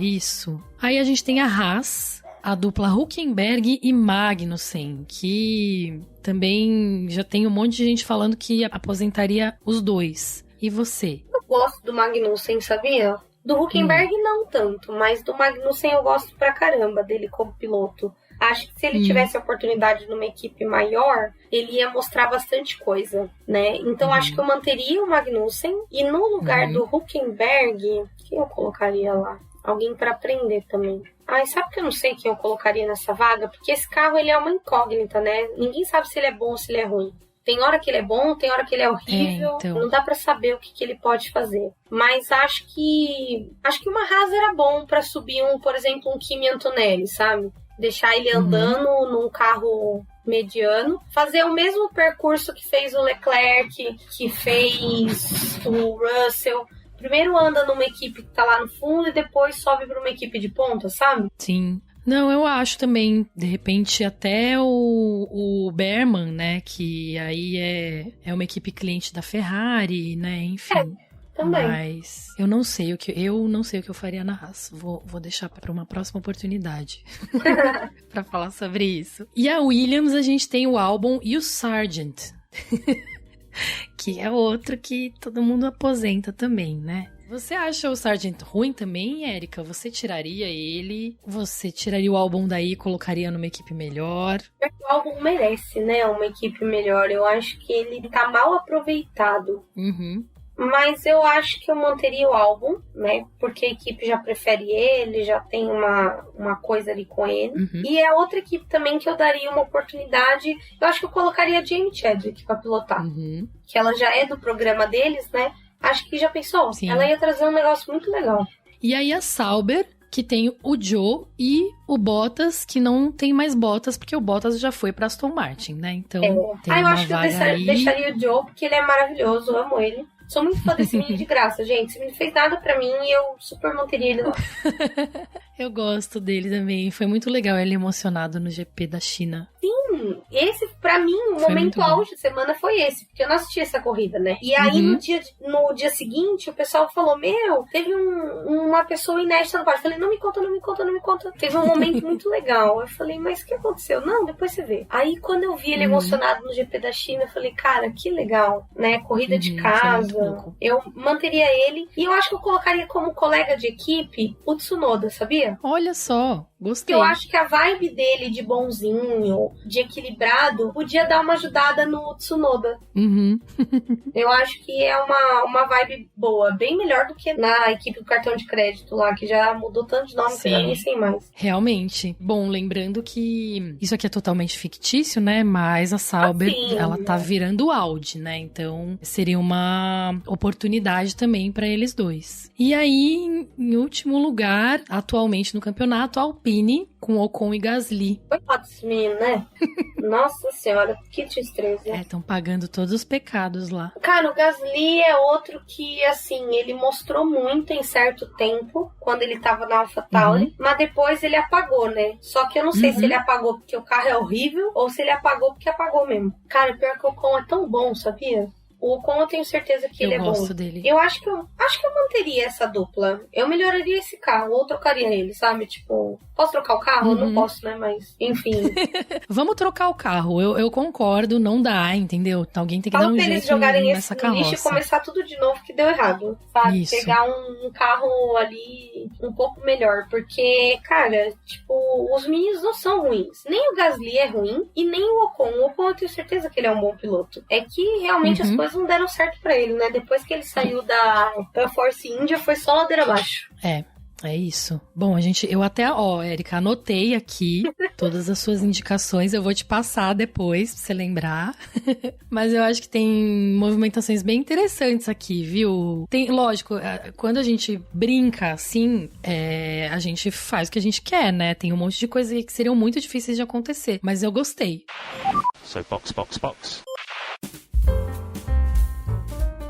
Isso. Aí a gente tem a Haas, a dupla Hülkenberg e Magnussen, que também já tem um monte de gente falando que aposentaria os dois. E você? Eu gosto do Magnussen, sabia? Do Hülkenberg não tanto, mas do Magnussen eu gosto pra caramba dele como piloto. Acho que se ele tivesse a oportunidade numa equipe maior, ele ia mostrar bastante coisa, né? Então acho que eu manteria o Magnussen e no lugar do Hülkenberg, quem eu colocaria lá? Alguém pra aprender também. Sabe que eu não sei quem eu colocaria nessa vaga? Porque esse carro, ele é uma incógnita, né? Ninguém sabe se ele é bom ou se ele é ruim. Tem hora que ele é bom, tem hora que ele é horrível. Então. Não dá pra saber o que ele pode fazer. Mas acho que uma Haas era bom pra subir por exemplo, um Kimi Antonelli, sabe? Deixar ele andando num carro mediano. Fazer o mesmo percurso que fez o Leclerc, que fez o Russell. Primeiro anda numa equipe que tá lá no fundo e depois sobe pra uma equipe de ponta, sabe? Sim. Não, eu acho também, de repente, até o Berman, né, que aí é uma equipe cliente da Ferrari, né, enfim. Também. Mas eu não sei o que eu faria na Haas. Vou deixar para uma próxima oportunidade para falar sobre isso. E a Williams, a gente tem o Albon e o Sargent, que é outro que todo mundo aposenta também, né? Você acha o Sargent ruim também, Érica? Você tiraria ele? Você tiraria o Albon daí e colocaria numa equipe melhor? O Albon merece, né? Uma equipe melhor. Eu acho que ele tá mal aproveitado. Mas eu acho que eu manteria o álbum, né? Porque a equipe já prefere ele, já tem uma coisa ali com ele. E é outra equipe também que eu daria uma oportunidade. Eu acho que eu colocaria a Jamie Chadwick pra pilotar. Que ela já é do programa deles, né? Acho que já pensou? Sim. Ela ia trazer um negócio muito legal. E aí a Sauber, que tem o Joe e o Bottas, que não tem mais Bottas, porque o Bottas já foi pra Aston Martin, né? Então, tem eu uma acho que eu vaga aí. deixaria o Joe, porque ele é maravilhoso, eu amo ele. Sou muito fã desse menino de graça, gente. Esse menino fez nada pra mim e eu super manteria ele lá. Eu gosto dele também. Foi muito legal ele emocionado no GP da China. Sim, esse, pra mim, o Foi momento muito auge da semana foi esse, porque eu não assisti essa corrida, né? E aí, no dia seguinte, o pessoal falou, teve uma pessoa inédita no pódio. Eu falei, não me conta. Teve um momento muito legal. Eu falei, mas o que aconteceu? Não, depois você vê. Aí, quando eu vi ele emocionado no GP da China, eu falei, cara, que legal, né? Corrida de casa. Eu manteria ele. E eu acho que eu colocaria como colega de equipe o Tsunoda, sabia? Olha só, gostei. Eu acho que a vibe dele de bonzinho, de equilibrado, podia dar uma ajudada no Tsunoda. Eu acho que é uma vibe boa, bem melhor do que na equipe do cartão de crédito lá, que já mudou tanto de nome que eu já nem sei mais. Realmente. Bom, lembrando que isso aqui é totalmente fictício, né? Mas a Sauber, ela tá virando Audi, né? Então, seria uma oportunidade também pra eles dois. E aí, em último lugar, atualmente no campeonato, a Alpine, com Ocon e Gasly. Coitado desse menino, né? Nossa senhora, que tristeza. Estão pagando todos os pecados lá. Cara, o Gasly é outro que, assim, ele mostrou muito em certo tempo, quando ele tava na AlphaTauri, mas depois ele apagou, né? Só que eu não sei se ele apagou porque o carro é horrível, ou se ele apagou porque apagou mesmo. Cara, pior que o Ocon é tão bom, sabia? O Ocon eu tenho certeza que ele é bom. Eu gosto dele. Eu acho que eu manteria essa dupla. Eu melhoraria esse carro, ou trocaria ele, sabe? Tipo, posso trocar o carro? Eu não posso, né? Mas, enfim. Vamos trocar o carro. Eu concordo, não dá, entendeu? Alguém tem que dar um jeito eles jogarem nessa esse no lixo carroça. e começar tudo de novo que deu errado, sabe? Isso. Pegar um carro ali um pouco melhor, porque, cara, tipo, os meninos não são ruins. Nem o Gasly é ruim e nem o Ocon. O Ocon eu tenho certeza que ele é um bom piloto. É que realmente as coisas não deram certo pra ele, né? Depois que ele saiu da Force India, foi só ladeira abaixo. É isso. Bom, eu até, Érica, anotei aqui todas as suas indicações. Eu vou te passar depois, pra você lembrar. Mas eu acho que tem movimentações bem interessantes aqui, viu? Lógico, quando a gente brinca assim, a gente faz o que a gente quer, né? Tem um monte de coisas que seriam muito difíceis de acontecer. Mas eu gostei. So, box.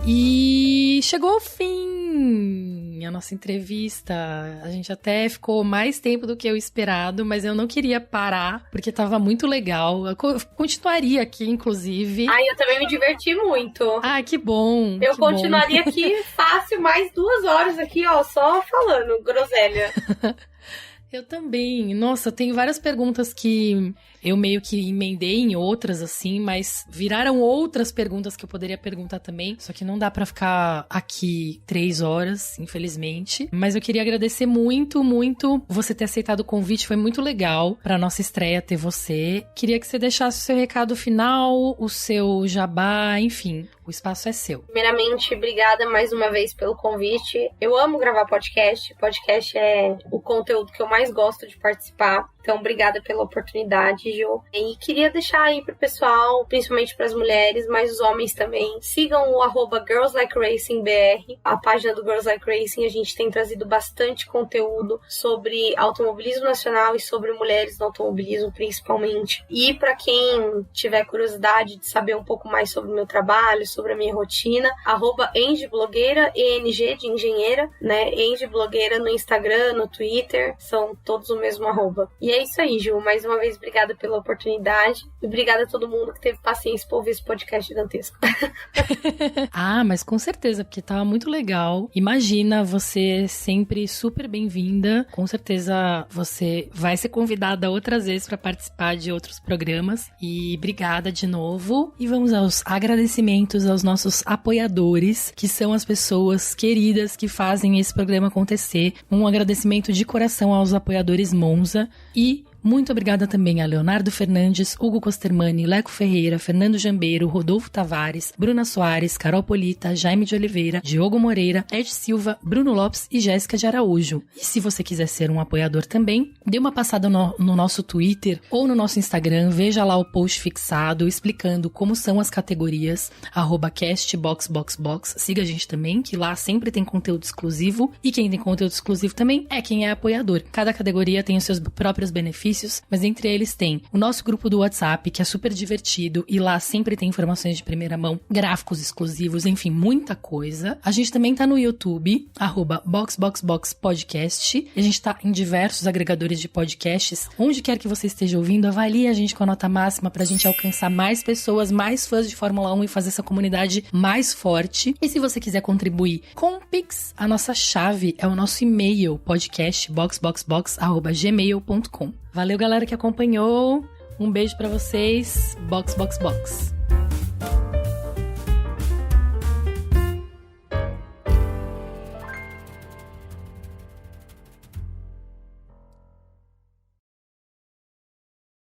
E chegou ao fim a nossa entrevista. A gente até ficou mais tempo do que eu esperado, mas eu não queria parar, porque tava muito legal. Eu continuaria aqui, inclusive. Ai, eu também me diverti muito. Ah, que bom. Eu continuaria aqui fácil mais 2 horas aqui, só falando groselha. Eu também. Nossa, tem várias perguntas que eu meio que emendei em outras, assim, mas viraram outras perguntas que eu poderia perguntar também. Só que não dá pra ficar aqui 3 horas, infelizmente. Mas eu queria agradecer muito, muito você ter aceitado o convite. Foi muito legal pra nossa estreia ter você. Queria que você deixasse o seu recado final, o seu jabá, enfim. O espaço é seu. Primeiramente, obrigada mais uma vez pelo convite. Eu amo gravar podcast. Podcast é o conteúdo que eu mais gosto de participar. Então, obrigada pela oportunidade, Ju. E queria deixar aí pro pessoal, principalmente pras mulheres, mas os homens também, sigam o @GirlsLikeRacingBR, a página do Girls Like Racing. A gente tem trazido bastante conteúdo sobre automobilismo nacional e sobre mulheres no automobilismo, principalmente. E para quem tiver curiosidade de saber um pouco mais sobre o meu trabalho, sobre a minha rotina, @EngBlogueira, ENG de engenheira, né? EngBlogueira no Instagram, no Twitter, são todos o mesmo @. E é isso aí, Ju. Mais uma vez, obrigada pela oportunidade. E obrigada a todo mundo que teve paciência pra ouvir esse podcast gigantesco. Ah, mas com certeza, porque tava muito legal. Imagina, você sempre super bem-vinda. Com certeza você vai ser convidada outras vezes para participar de outros programas. E obrigada de novo. E vamos aos agradecimentos aos nossos apoiadores, que são as pessoas queridas que fazem esse programa acontecer. Um agradecimento de coração aos apoiadores Monza e Muito obrigada também a Leonardo Fernandes, Hugo Costermani, Leco Ferreira, Fernando Jambeiro, Rodolfo Tavares, Bruna Soares, Carol Polita, Jaime de Oliveira, Diogo Moreira, Ed Silva, Bruno Lopes e Jéssica de Araújo. E se você quiser ser um apoiador também, dê uma passada no nosso Twitter ou no nosso Instagram, veja lá o post fixado explicando como são as categorias, @castboxboxbox. Siga a gente também, que lá sempre tem conteúdo exclusivo, e quem tem conteúdo exclusivo também é quem é apoiador. Cada categoria tem os seus próprios benefícios, mas entre eles tem o nosso grupo do WhatsApp, que é super divertido, e lá sempre tem informações de primeira mão, gráficos exclusivos, enfim, muita coisa. A gente também tá no YouTube, @boxboxboxpodcast, e a gente tá em diversos agregadores de podcasts. Onde quer que você esteja ouvindo, avalie a gente com a nota máxima pra gente alcançar mais pessoas, mais fãs de Fórmula 1 e fazer essa comunidade mais forte. E se você quiser contribuir com o Pix, a nossa chave é o nosso e-mail, podcastboxboxbox@gmail.com. Valeu, galera, que acompanhou. Um beijo pra vocês. Box.